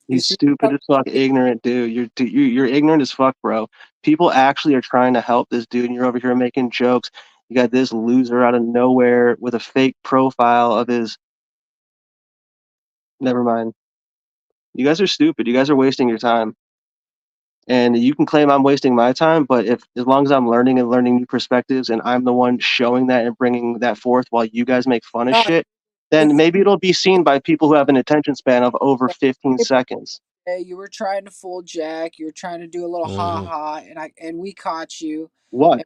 You You see, stupid as fuck, ignorant dude. You're ignorant as fuck, bro. People actually are trying to help this dude, and you're over here making jokes. You got this loser out of nowhere with a fake profile of his. Never mind. You guys are stupid. You guys are wasting your time. And you can claim I'm wasting my time, but if as long as I'm learning and learning new perspectives, and I'm the one showing that and bringing that forth while you guys make fun of no, shit, then maybe it'll be seen by people who have an attention span of over 15 seconds. you were trying to fool Jack. You were trying to do a little ha Mhm. ha, and we caught you What? and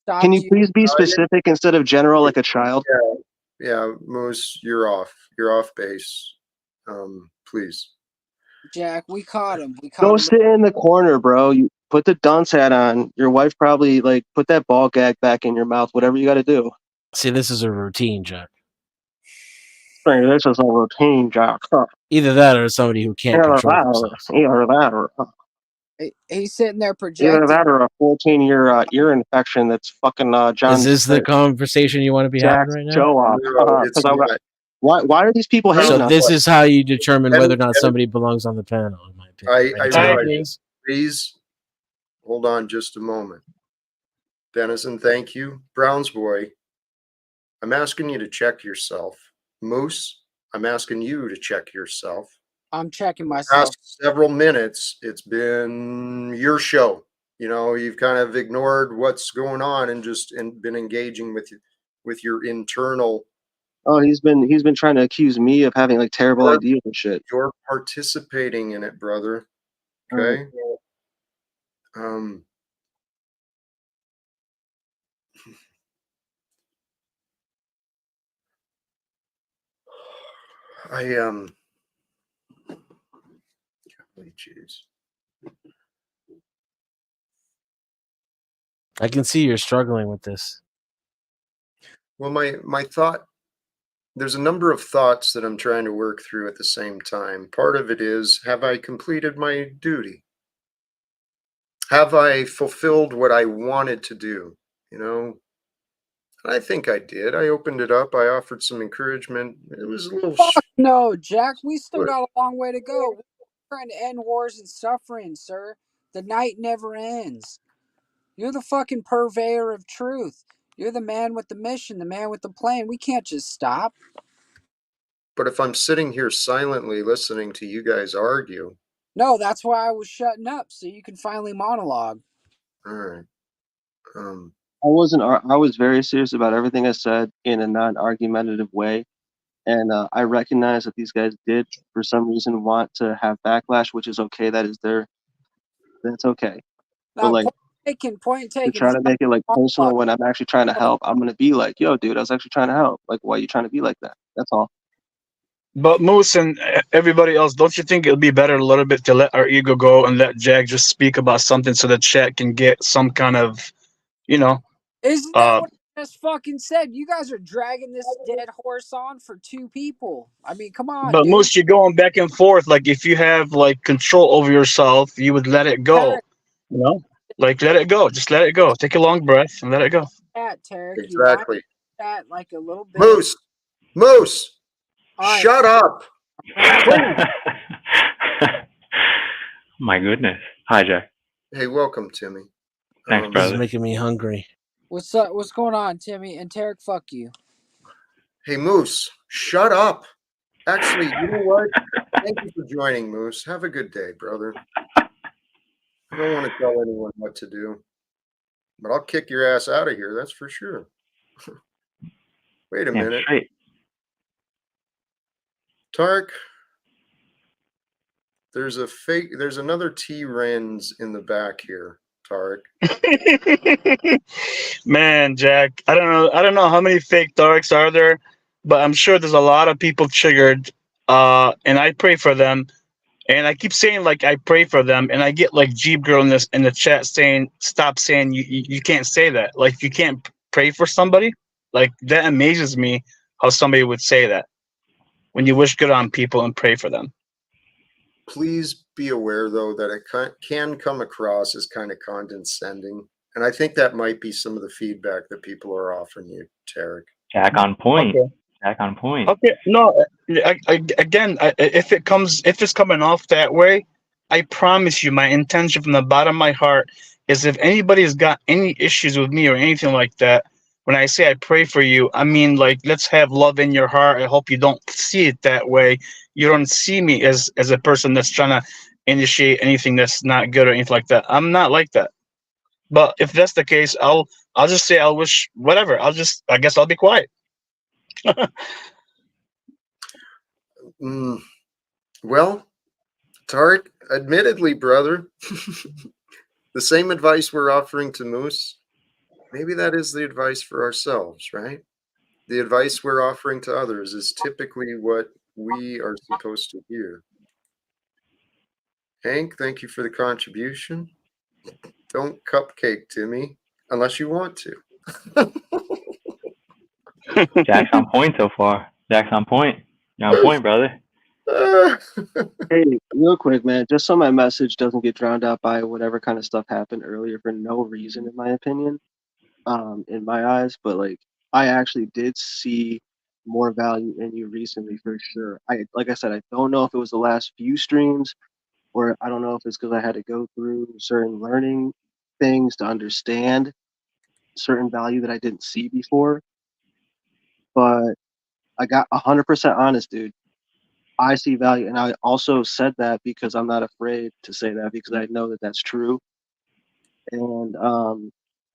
Can stopped you you. please be I didn't, specific instead of general like a child? yeah, yeah, Moose, you're off. You're off base. Please. Jack, we caught him. We caught Go him. sit in the corner, bro. You put the dunce hat on. Your wife probably like put that ball gag back in your mouth. Whatever you got to do. See, this is a routine, Jack. Hey, this is a routine, Jack. Huh. Either that or somebody who can't Either control that, themselves. He's sitting there either projecting. that, or a 14-year ear infection that's fucking Is John's this the conversation you want to be having Jack's right now? show off. No, Because it's not. why are these people hating So on? this is how you determine whether or not Dennis, somebody belongs on the panel, in my opinion. By I I determining realize. agree. this. Please hold on just a moment. Dennison, thank you. Brownsboy, I'm asking you to check yourself. Moose, I'm asking you to check yourself. I'm checking The myself. past several minutes, it's been your show. You've kind of ignored what's going on and just been engaging with your internal. Oh, he's been trying to accuse me of having like terrible You're, ideas and shit. you're participating in it, brother. All right. Okay. Um, I holy jeez. I can see you're struggling with this. Well, my thought, there's a number of thoughts that I'm trying to work through at the same time. Part of it is, have I completed my duty? Have I fulfilled what I wanted to do? I think I did. I opened it up. I offered some encouragement. It was a little Fuck no, Jack. We still but got a long way to go. We're trying to end wars and suffering, sir. The night never ends. You're the fucking purveyor of truth. You're the man with the mission, the man with the plan. We can't just stop. but if I'm sitting here silently listening to you guys argue, No, that's why I was shutting up, so you can finally monologue. all right. Um, I was very serious about everything I said in a non-argumentative way, and I recognize that these guys did, for some reason, want to have backlash, which is okay. That's okay. But Now, like point to taken. try It's to not make it like personal monologue. when I'm actually trying to help, I'm gonna be like, "Yo, dude, I was actually trying to help. Like, why are you trying to be like that?" That's all. But Moose and everybody else, don't you think it'll be better a little bit to let our ego go and let Jack just speak about something so that chat can get some kind of, you know, Isn't that uh, what I just fucking said? You guys are dragging this dead horse on for two people. I mean, come on, but dude. Moose, you're going back and forth. Like if you have like control over yourself, you would let it go, Tarek, you know? Like let it go. Just let it go. Take a long breath and let it go. that, Tarek. You mind exactly. that like a little bit? Moose, Moose, All right. shut up. All Please. My goodness. Hi, Jack. Hey, welcome, Timmy. Thanks, This is brother. making me hungry. What's up? What's going on, Timmy? And Tarek, fuck you. Hey, Moose, shut up. Actually, you know what? Thank you for joining, Moose. Have a good day, brother. I don't want to tell anyone what to do, but I'll kick your ass out of here. That's for sure. Wait a Yeah, minute. straight. Tark, there's another T Rens in the back here. Tarek. Man, Jack, I don't know how many fake Darks are there, but I'm sure there's a lot of people triggered. And I pray for them. And I keep saying like I pray for them, and I get like Jeep Girl in the chat saying, "Stop saying you can't say that. Like you can't pray for somebody." Like that amazes me how somebody would say that when you wish good on people and pray for them. Please be aware, though, that it can come across as kind of condescending. And I think that might be some of the feedback that people are offering you, Tarek. Jack on point. Okay. Jack on point. Okay. No. If if it's coming off that way, I promise you, my intention from the bottom of my heart is if anybody's got any issues with me or anything like that, when I say I pray for you, I mean like let's have love in your heart. I hope you don't see it that way. You don't see me as a person that's trying to initiate anything that's not good or anything like that. I'm not like that. But if that's the case, I'll just say I'll wish whatever. I guess I'll be quiet. Well, Tarek, admittedly, brother, the same advice we're offering to Moose, maybe that is the advice for ourselves, right? The advice we're offering to others is typically what we are supposed to hear. Hank, thank you for the contribution. Don't cupcake Timmy unless you want to. Jack's on point so far. Jack's on point. You're on point, brother. Hey, real quick, man, just so my message doesn't get drowned out by whatever kind of stuff happened earlier for no reason, in my opinion, in my eyes, but like I actually did see more value in you recently for sure. Like I said, I don't know if it was the last few streams or I don't know if it's because I had to go through certain learning things to understand certain value that I didn't see before, but I got 100% honest, dude. I see value, and I also said that because I'm not afraid to say that because I know that that's true, and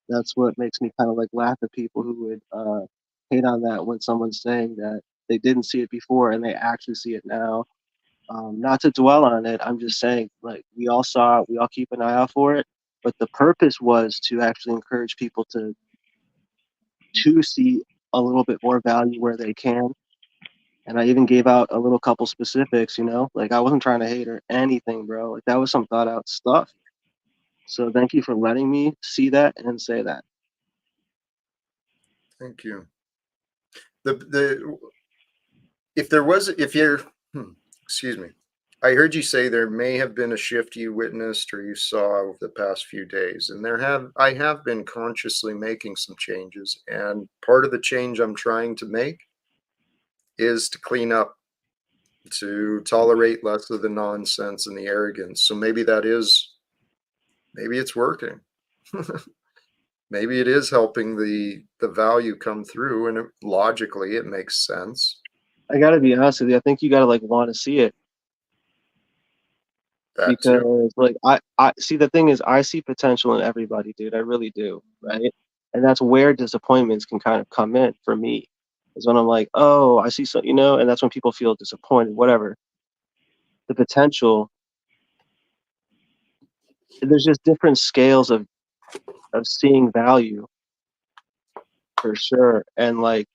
that's what makes me kind of like laugh at people who would hate on that when someone's saying that they didn't see it before and they actually see it now. Not to dwell on it, I'm just saying like we all saw it, we all keep an eye out for it, but the purpose was to actually encourage people to see a little bit more value where they can. And I even gave out a little couple specifics, you know, like I wasn't trying to hate or anything, bro. Like that was some thought out stuff. So thank you for letting me see that and say that. Thank you. The if there was if you're excuse me, I heard you say there may have been a shift you witnessed or you saw over the past few days, and I have been consciously making some changes, and part of the change I'm trying to make is to clean up, to tolerate less of the nonsense and the arrogance. So maybe it's working. Maybe it is helping the value come through, and logically it makes sense. I gotta be honest with you, I think you gotta like want to see it That too. because like I see the thing is I see potential in everybody, dude. I really do, right? And that's where disappointments can kind of come in for me. Is when I'm like, oh, I see some, you know, and that's when people feel disappointed, whatever. The potential, there's just different scales of seeing value for sure. And like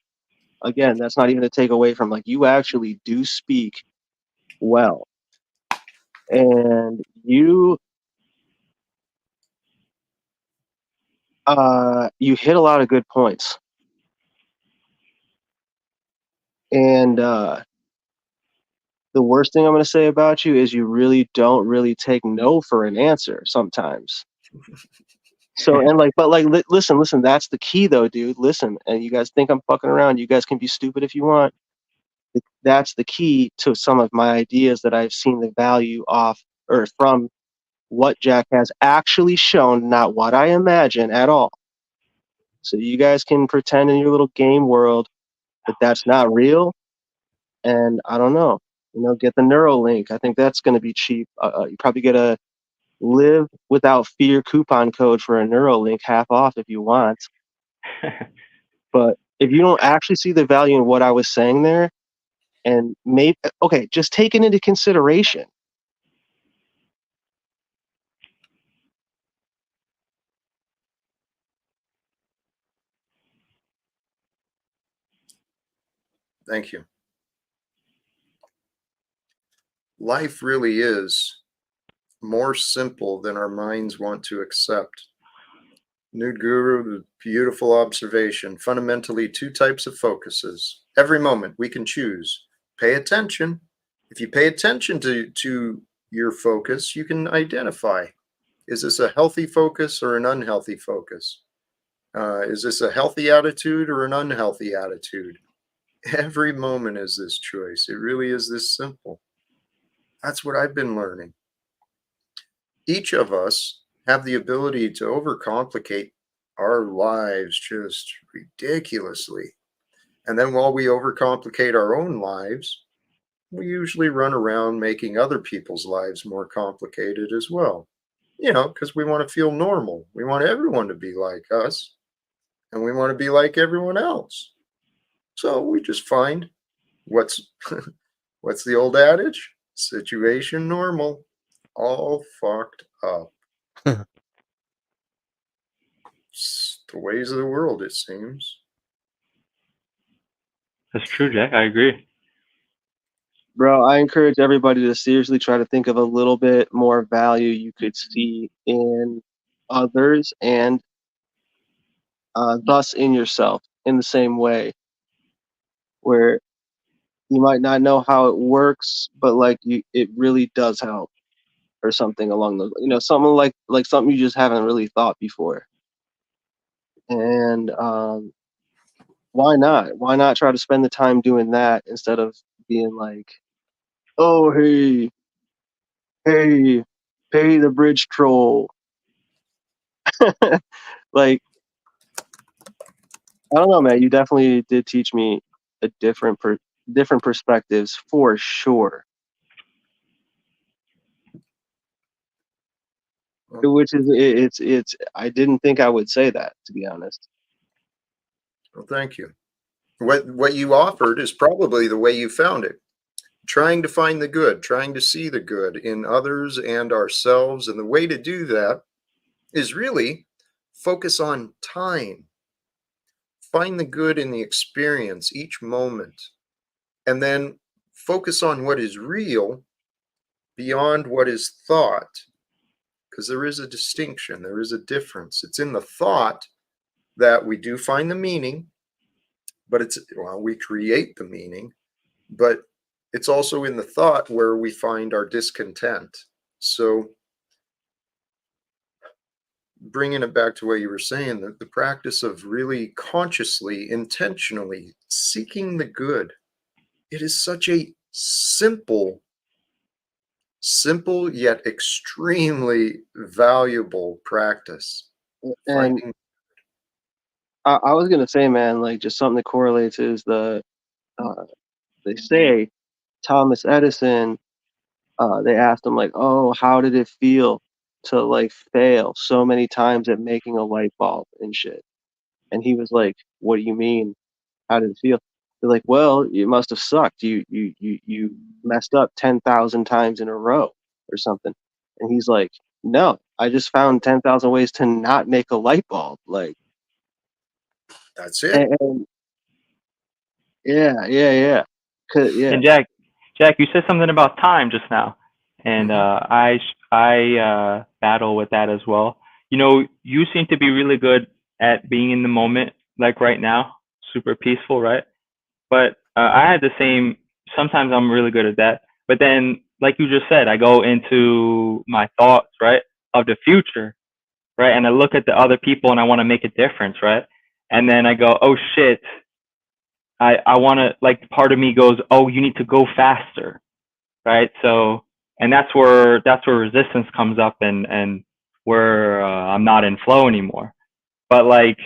again, that's not even to take away from like you actually do speak well. And you hit a lot of good points. And the worst thing I'm going to say about you is you really don't really take no for an answer sometimes. So and like, but like, listen, that's the key though, dude. Listen, and you guys think I'm fucking around. You guys can be stupid if you want. That's the key to some of my ideas that I've seen the value off or from what Jack has actually shown, not what I imagine at all. So you guys can pretend in your little game world that that's not real. And I don't know, you know, get the Neuralink. I think that's going to be cheap. You probably get a live without fear coupon code for a Neuralink half off if you want. But if you don't actually see the value in what I was saying there, and maybe, okay, just take it into consideration. Thank you. Life really is more simple than our minds want to accept. Nude Guru, the beautiful observation. Fundamentally, two types of focuses. Every moment we can choose. Pay attention. If you pay attention to your focus, you can identify, is this a healthy focus or an unhealthy focus? Is this a healthy attitude or an unhealthy attitude? Every moment is this choice. It really is this simple. That's what I've been learning. Each of us have the ability to overcomplicate our lives just ridiculously. And then while we overcomplicate our own lives, we usually run around making other people's lives more complicated as well. You know, because we want to feel normal. We want everyone to be like us, and we want to be like everyone else. So we just find what's what's the old adage? Situation normal, all fucked up. It's the ways of the world, it seems. That's true, Jack. I agree. Bro, I encourage everybody to seriously try to think of a little bit more value you could see in others and thus in yourself in the same way, where you might not know how it works, but like it really does help, or something along those, something like something you just haven't really thought before. And why not? Why not try to spend the time doing that instead of being like, oh hey, pay the bridge troll. Like, I don't know, man. You definitely did teach me a different perspectives for sure. Which is it's I didn't think I would say that, to be honest. Well, thank you. What you offered is probably the way you found it. Trying to find the good, trying to see the good in others and ourselves. And the way to do that is really focus on time. Find the good in the experience each moment. And then focus on what is real beyond what is thought. Because there is a distinction, there is a difference. It's in the thought that we do find the meaning, but we create the meaning, but it's also in the thought where we find our discontent. So bringing it back to what you were saying, the practice of really consciously, intentionally seeking the good, it is such a simple yet extremely valuable practice. And Finding I was gonna say, man, like just something that correlates is they say Thomas Edison. They asked him like, oh, how did it feel to like fail so many times at making a light bulb and shit? And he was like, what do you mean? How did it feel? They're like, well, it must have sucked. You messed up 10,000 times in a row or something. And he's like, no, I just found 10,000 ways to not make a light bulb. Like, that's it. and yeah. Yeah. And Jack, you said something about time just now, and I battle with that as well. You know, you seem to be really good at being in the moment, like right now, super peaceful, right? But I had the same. Sometimes I'm really good at that, but then, like you just said, I go into my thoughts, right, of the future, right, and I look at the other people and I want to make a difference, right, and then I go, oh shit, I want to, like, part of me goes, oh, you need to go faster, right? So, and that's where resistance comes up, and where I'm not in flow anymore. But like,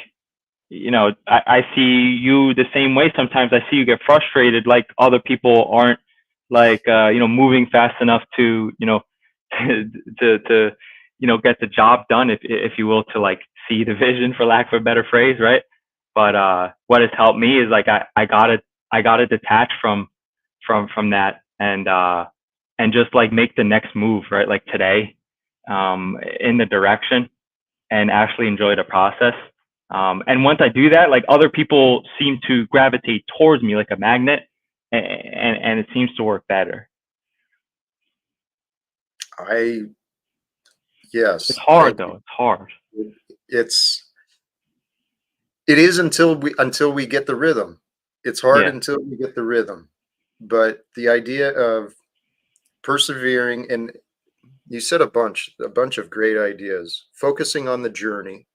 you know, I see you the same way. Sometimes I see you get frustrated, like other people aren't, like, you know, moving fast enough to, you know, to you know, get the job done, if you will, to like see the vision, for lack of a better phrase, right? But what has helped me is like I gotta detach from that, and just like make the next move, right? Like today, in the direction, and actually enjoy the process. And once I do that, like other people seem to gravitate towards me like a magnet. and it seems to work better. Yes. It's hard Thank though. It's hard. you. It is until we get the rhythm. It's hard Yeah. until we get the rhythm. But the idea of persevering, and you said a bunch of great ideas, focusing on the journey,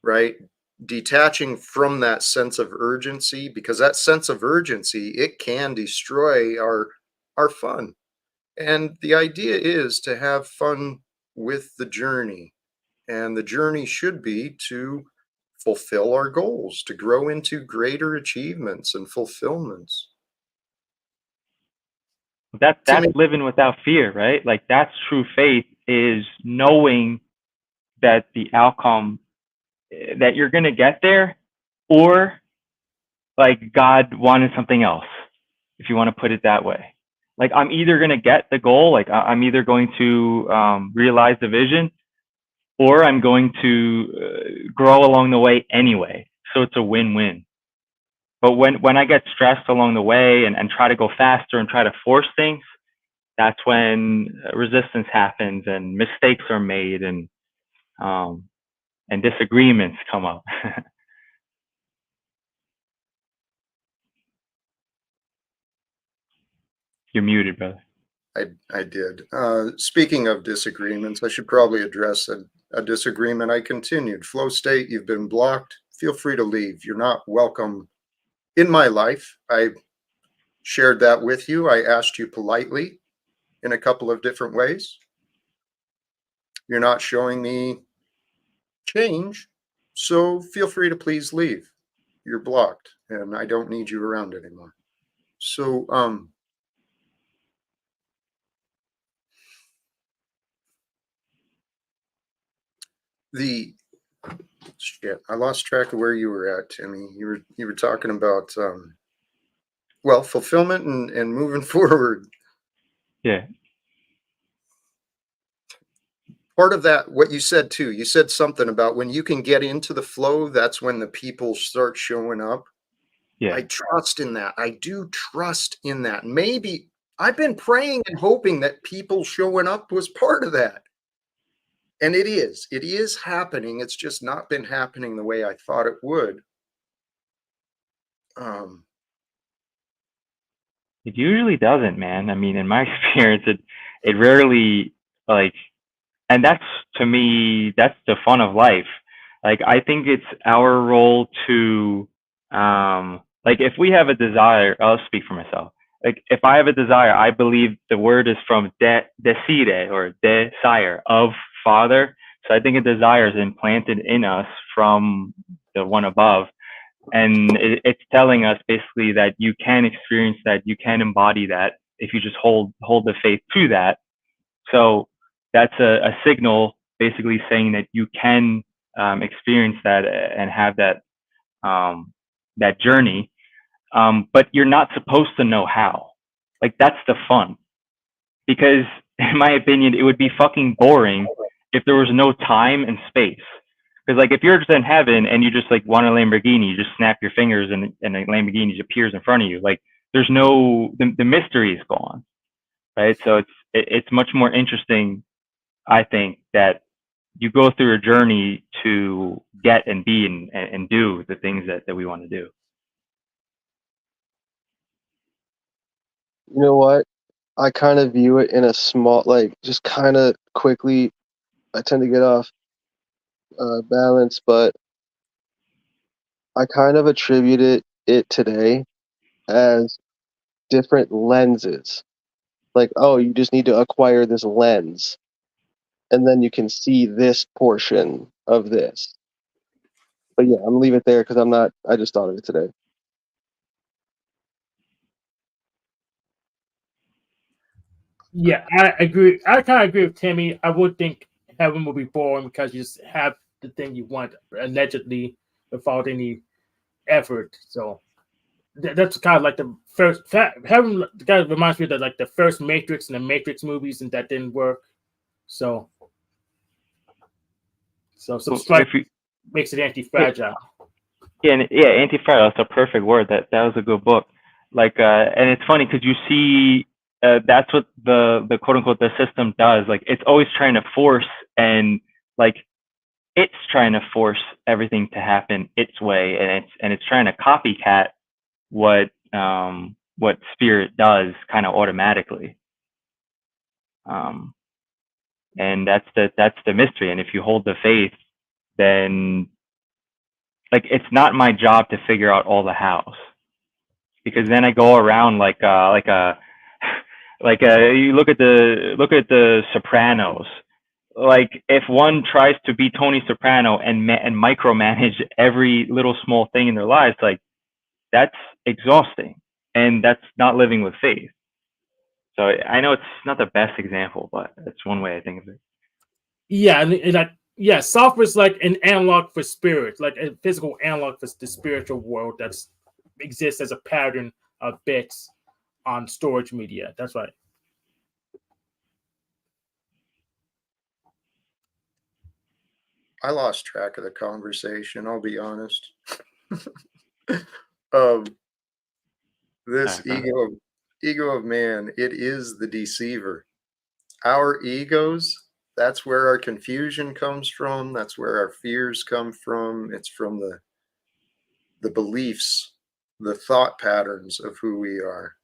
right? Detaching from that sense of urgency, because that sense of urgency, it can destroy our fun. And the idea is to have fun with the journey. And the journey should be to fulfill our goals, to grow into greater achievements and fulfillments. That's Timmy, living without fear, right? Like that's true faith, is knowing that the outcome, that you're gonna get there, or like God wanted something else, if you want to put it that way. Like I'm either gonna get the goal, like I'm either going to realize the vision, or I'm going to grow along the way anyway. So it's a win-win. But when I get stressed along the way and try to go faster and try to force things, that's when resistance happens and mistakes are made, and disagreements come up. You're muted, brother. I did. Speaking of disagreements, I should probably address a disagreement I continued. Flow state, you've been blocked. Feel free to leave. You're not welcome in my life. I shared that with you. I asked you politely in a couple of different ways. You're not showing me change, so feel free to please leave. You're blocked, and I don't need you around anymore. So, the shit, I lost track of where you were at, Timmy. You were talking about well, fulfillment and moving forward. Yeah. Part of that, what you said too, you said something about when you can get into the flow, that's when the people start showing up. Yeah. I trust in that. I do trust in that. Maybe I've been praying and hoping that people showing up was part of that. And it is. It is happening. It's just not been happening the way I thought it would. Um, It usually doesn't, man. I mean, in my experience, it rarely, like, and that's, to me, that's the fun of life. Like I think it's our role to, like if we have a desire, I'll speak for myself. Like if I have a desire, I believe the word is from desire, or desire, of father. So I think a desire is implanted in us from the one above, and it's telling us basically that you can experience that, you can embody that if you just hold the faith to that. So that's a signal basically saying that you can experience that and have that, that journey, but you're not supposed to know how. Like that's the fun, because in my opinion, it would be fucking boring if there was no time and space. Because like if you're just in heaven and you just like want a Lamborghini, you just snap your fingers and a Lamborghini just appears in front of you. Like there's no, the mystery is gone, right? So it's much more interesting, I think, that you go through a journey to get and be and do the things that we want to do. You know what? I kind of view it in a small, like, just kind of quickly. I tend to get off balance, but I kind of attributed it today as different lenses. Like, oh, you just need to acquire this lens, and then you can see this portion of this. But yeah, I'm gonna leave it there because I'm not. I just thought of it today. Yeah, I agree. I kind of agree with Timmy. I would think heaven would be boring because you just have the thing you want allegedly without any effort. So that's kind of like the first heaven. Kind of reminds me of like the first Matrix and the Matrix movies, and that didn't work. So some Well, strike if you, makes it anti-fragile. yeah, anti-fragile. That's a perfect word. That was a good book. Like, and it's funny because you see, that's what the quote unquote the system does. Like, it's always trying to force, and like it's trying to force everything to happen its way, and it's trying to copycat what spirit does kind of automatically. And that's the mystery. And if you hold the faith, then like it's not my job to figure out all the hows, because then I go around like a you look at the Sopranos. Like if one tries to be Tony Soprano and micromanage every little small thing in their lives, like that's exhausting, and that's not living with faith. So I know it's not the best example, but it's one way I think of it. Yeah, and like yeah, software is like an analog for spirit, like a physical analog for the spiritual world that exists as a pattern of bits on storage media. That's right. I lost track of the conversation, I'll be honest. um, this ego of man, it is the deceiver. Our egos, that's where our confusion comes from. That's where our fears come from. It's from the beliefs, the thought patterns of who we are.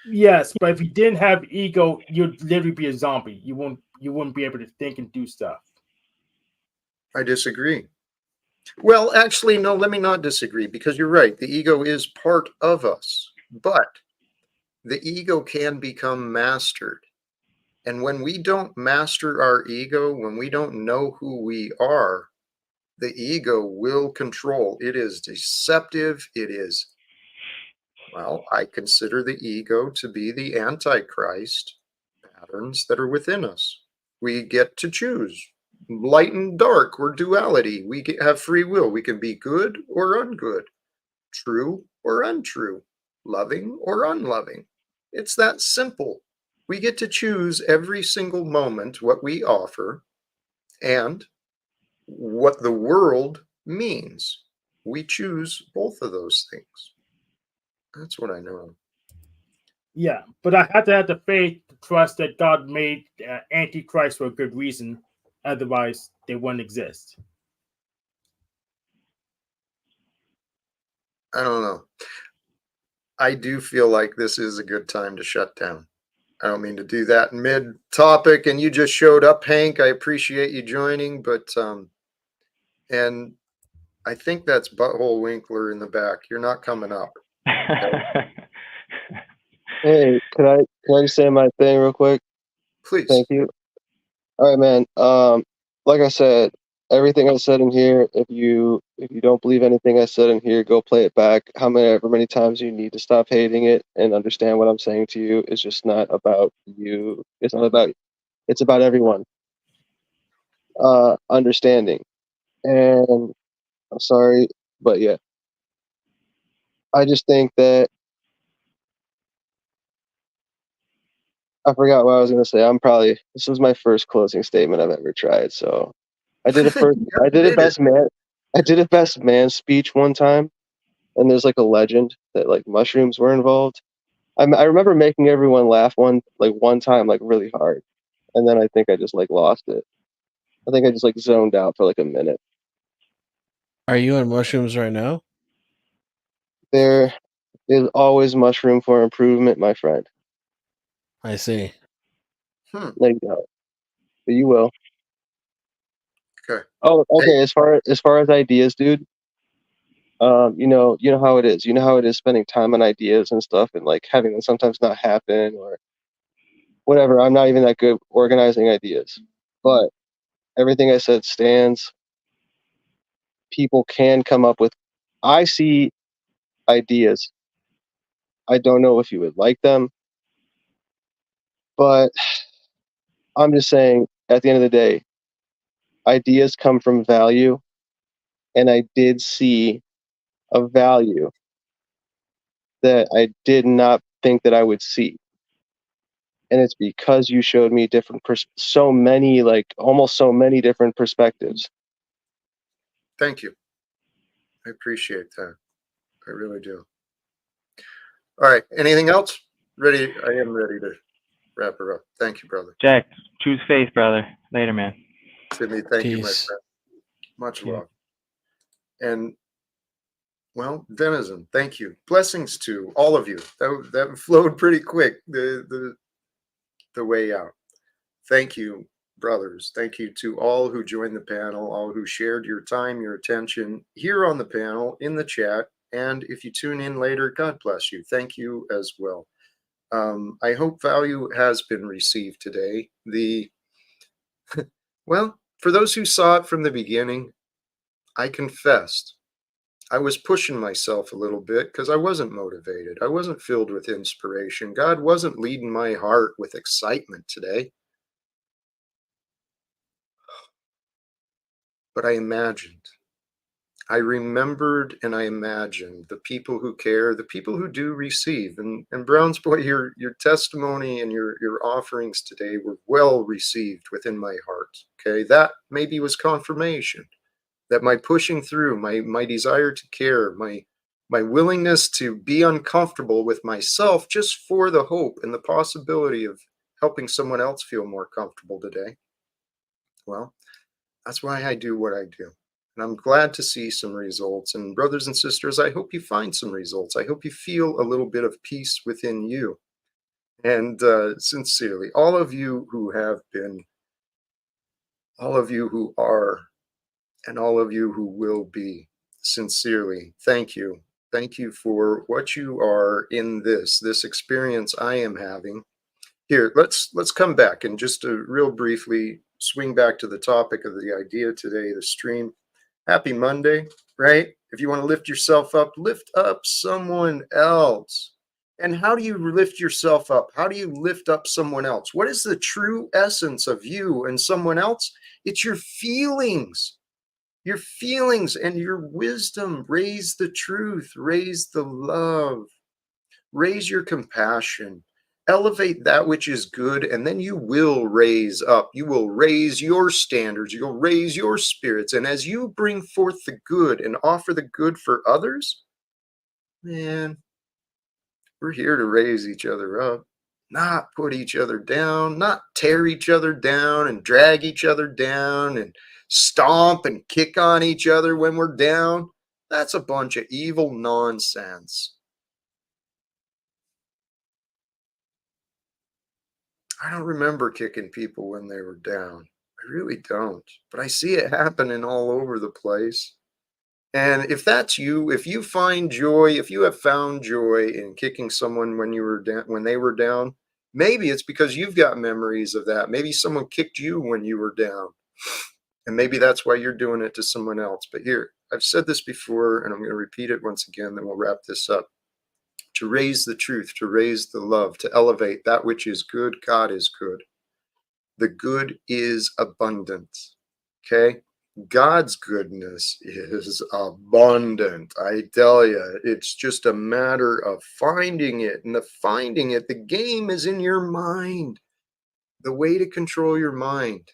Yes, but if you didn't have ego, you'd literally be a zombie. You wouldn't be able to think and do stuff. I disagree. Well, actually, no, let me not disagree, because you're right. The ego is part of us, but the ego can become mastered. And when we don't master our ego, when we don't know who we are, the ego will control. It is deceptive. It is, well, I consider the ego to be the Antichrist patterns that are within us. We get to choose light and dark, or duality. We have free will. We can be good or ungood, true or untrue, loving or unloving. It's that simple. We get to choose every single moment what we offer and what the world means. We choose both of those things. That's what I know. Yeah, but I have to have the faith to trust that God made Antichrist for a good reason. Otherwise, they wouldn't exist. I don't know. I do feel like this is a good time to shut down. I don't mean to do that mid topic, and you just showed up, Hank. I appreciate you joining, but and I think that's Butthole Winkler in the back. You're not coming up. Okay? Hey, can I just say my thing real quick? Please. Thank you. All right, man. Like I said, everything I said in here, if you don't believe anything I said in here, go play it back however many times you need to stop hating it and understand what I'm saying to you. It's just not about you. It's not about it's about everyone. Understanding. And I'm sorry, but yeah. I just think that I forgot what I was gonna say. This was my first closing statement I've ever tried, so I did I did a best man speech one time, and there's like a legend that like mushrooms were involved. I remember making everyone laugh one time like really hard, and then I think I just like lost it. I think I just like zoned out for like a minute. Are you on mushrooms right now? There is always mushroom for improvement, my friend. I see. No, you don't, but you will. Okay. Oh, okay. Hey. As far as ideas, dude. You know how it is. You know how it is spending time on ideas and stuff, and like having them sometimes not happen or whatever. I'm not even that good organizing ideas, but everything I said stands. People can come up with. I see ideas. I don't know if you would like them, but I'm just saying. At the end of the day, ideas come from value, and I did see a value that I did not think that I would see. And it's because you showed me so many different perspectives. Thank you. I appreciate that. I really do. All right. Anything else? Ready? I am ready to wrap her up. Thank you, brother. Jack, choose faith, brother. Later, man. Timmy, thank you, my Peace. friend. Much Thank you. love. And well, Denizen, thank you. Blessings to all of you. That flowed pretty quick. The way out. Thank you, brothers. Thank you to all who joined the panel, all who shared your time, your attention here on the panel, in the chat, and if you tune in later, God bless you. Thank you as well. I hope value has been received today. Well, for those who saw it from the beginning, I confessed. I was pushing myself a little bit because I wasn't motivated. I wasn't filled with inspiration. God wasn't leading my heart with excitement today. But I imagined. I remembered and I imagined the people who care, the people who do receive. And Brownsboy, your testimony and your offerings today were well received within my heart. Okay, that maybe was confirmation that my pushing through, my desire to care, my willingness to be uncomfortable with myself just for the hope and the possibility of helping someone else feel more comfortable today. Well, that's why I do what I do. And I'm glad to see some results. And brothers and sisters, I hope you find some results. I hope you feel a little bit of peace within you. And sincerely, all of you who have been, all of you who are, and all of you who will be, sincerely, thank you. Thank you for what you are in this experience I am having. Here, let's come back and just to real briefly swing back to the topic of the idea today, the stream. Happy Monday, right? If you want to lift yourself up, lift up someone else. And how do you lift yourself up? How do you lift up someone else? What is the true essence of you and someone else? It's your feelings and your wisdom. Raise the truth, raise the love, raise your compassion. Elevate that which is good, and then you will raise up. You will raise your standards. You'll raise your spirits. And as you bring forth the good and offer the good for others, man, we're here to raise each other up, not put each other down, not tear each other down and drag each other down and stomp and kick on each other when we're down. That's a bunch of evil nonsense. I don't remember kicking people when they were down. I really don't. But I see it happening all over the place. And if that's you, if you find joy, if you have found joy in kicking someone when you were down, when they were down, maybe it's because you've got memories of that. Maybe someone kicked you when you were down. And maybe that's why you're doing it to someone else. But here, I've said this before, and I'm going to repeat it once again, then we'll wrap this up. To raise the truth, to raise the love, to elevate that which is good, God is good. The good is abundant. Okay? God's goodness is abundant. I tell you, it's just a matter of finding it. And the game is in your mind. The way to control your mind.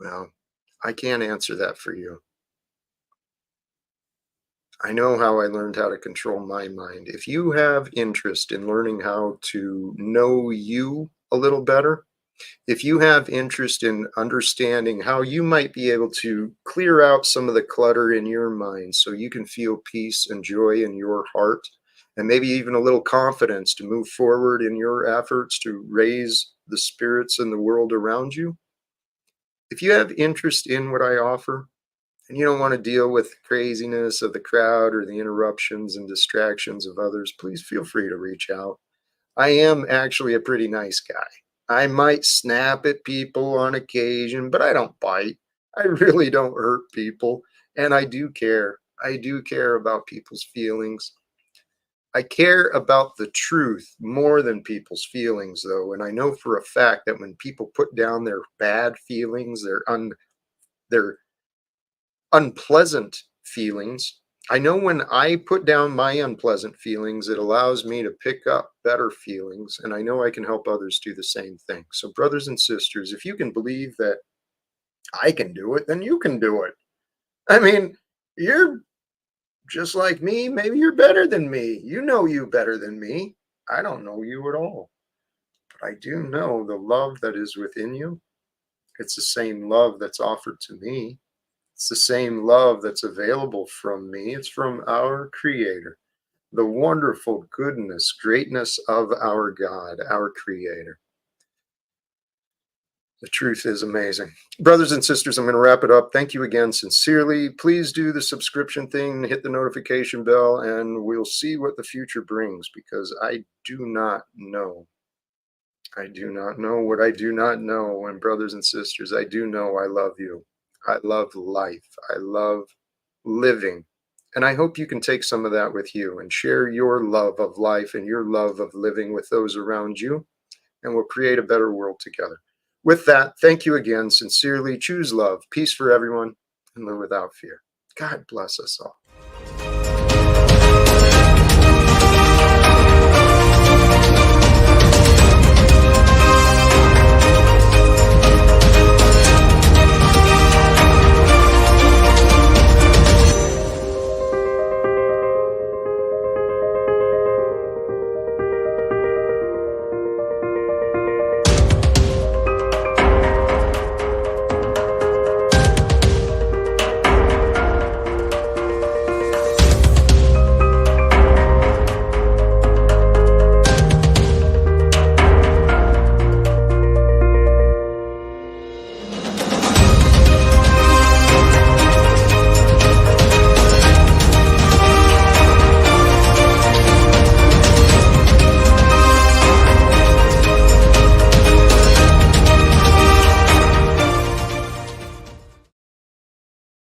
Well, I can't answer that for you. I know how I learned how to control my mind. If you have interest in learning how to know you a little better, if you have interest in understanding how you might be able to clear out some of the clutter in your mind so you can feel peace and joy in your heart, and maybe even a little confidence to move forward in your efforts to raise the spirits in the world around you, if you have interest in what I offer, and you don't want to deal with the craziness of the crowd or the interruptions and distractions of others, please feel free to reach out. I am actually a pretty nice guy. I might snap at people on occasion, but I don't bite. I really don't hurt people. And I do care. I do care about people's feelings. I care about the truth more than people's feelings, though. And I know for a fact that when people put down their bad feelings, their unpleasant feelings, I know when I put down my unpleasant feelings, it allows me to pick up better feelings, and I know I can help others do the same thing. So, brothers and sisters, if you can believe that I can do it, then you can do it. I mean, you're just like me. Maybe you're better than me. You know you better than me. I don't know you at all. But I do know the love that is within you. It's the same love that's offered to me. It's the same love that's available from me. It's from our Creator, the wonderful goodness, greatness of our God, our Creator. The truth is amazing. Brothers and sisters, I'm going to wrap it up. Thank you again sincerely. Please do the subscription thing, hit the notification bell, and we'll see what the future brings, because I do not know. I do not know what I do not know. And brothers and sisters, I do know I love you. I love life. I love living. And I hope you can take some of that with you and share your love of life and your love of living with those around you, and we'll create a better world together. With that, thank you again, sincerely. Choose love, peace for everyone, and live without fear. God bless us all.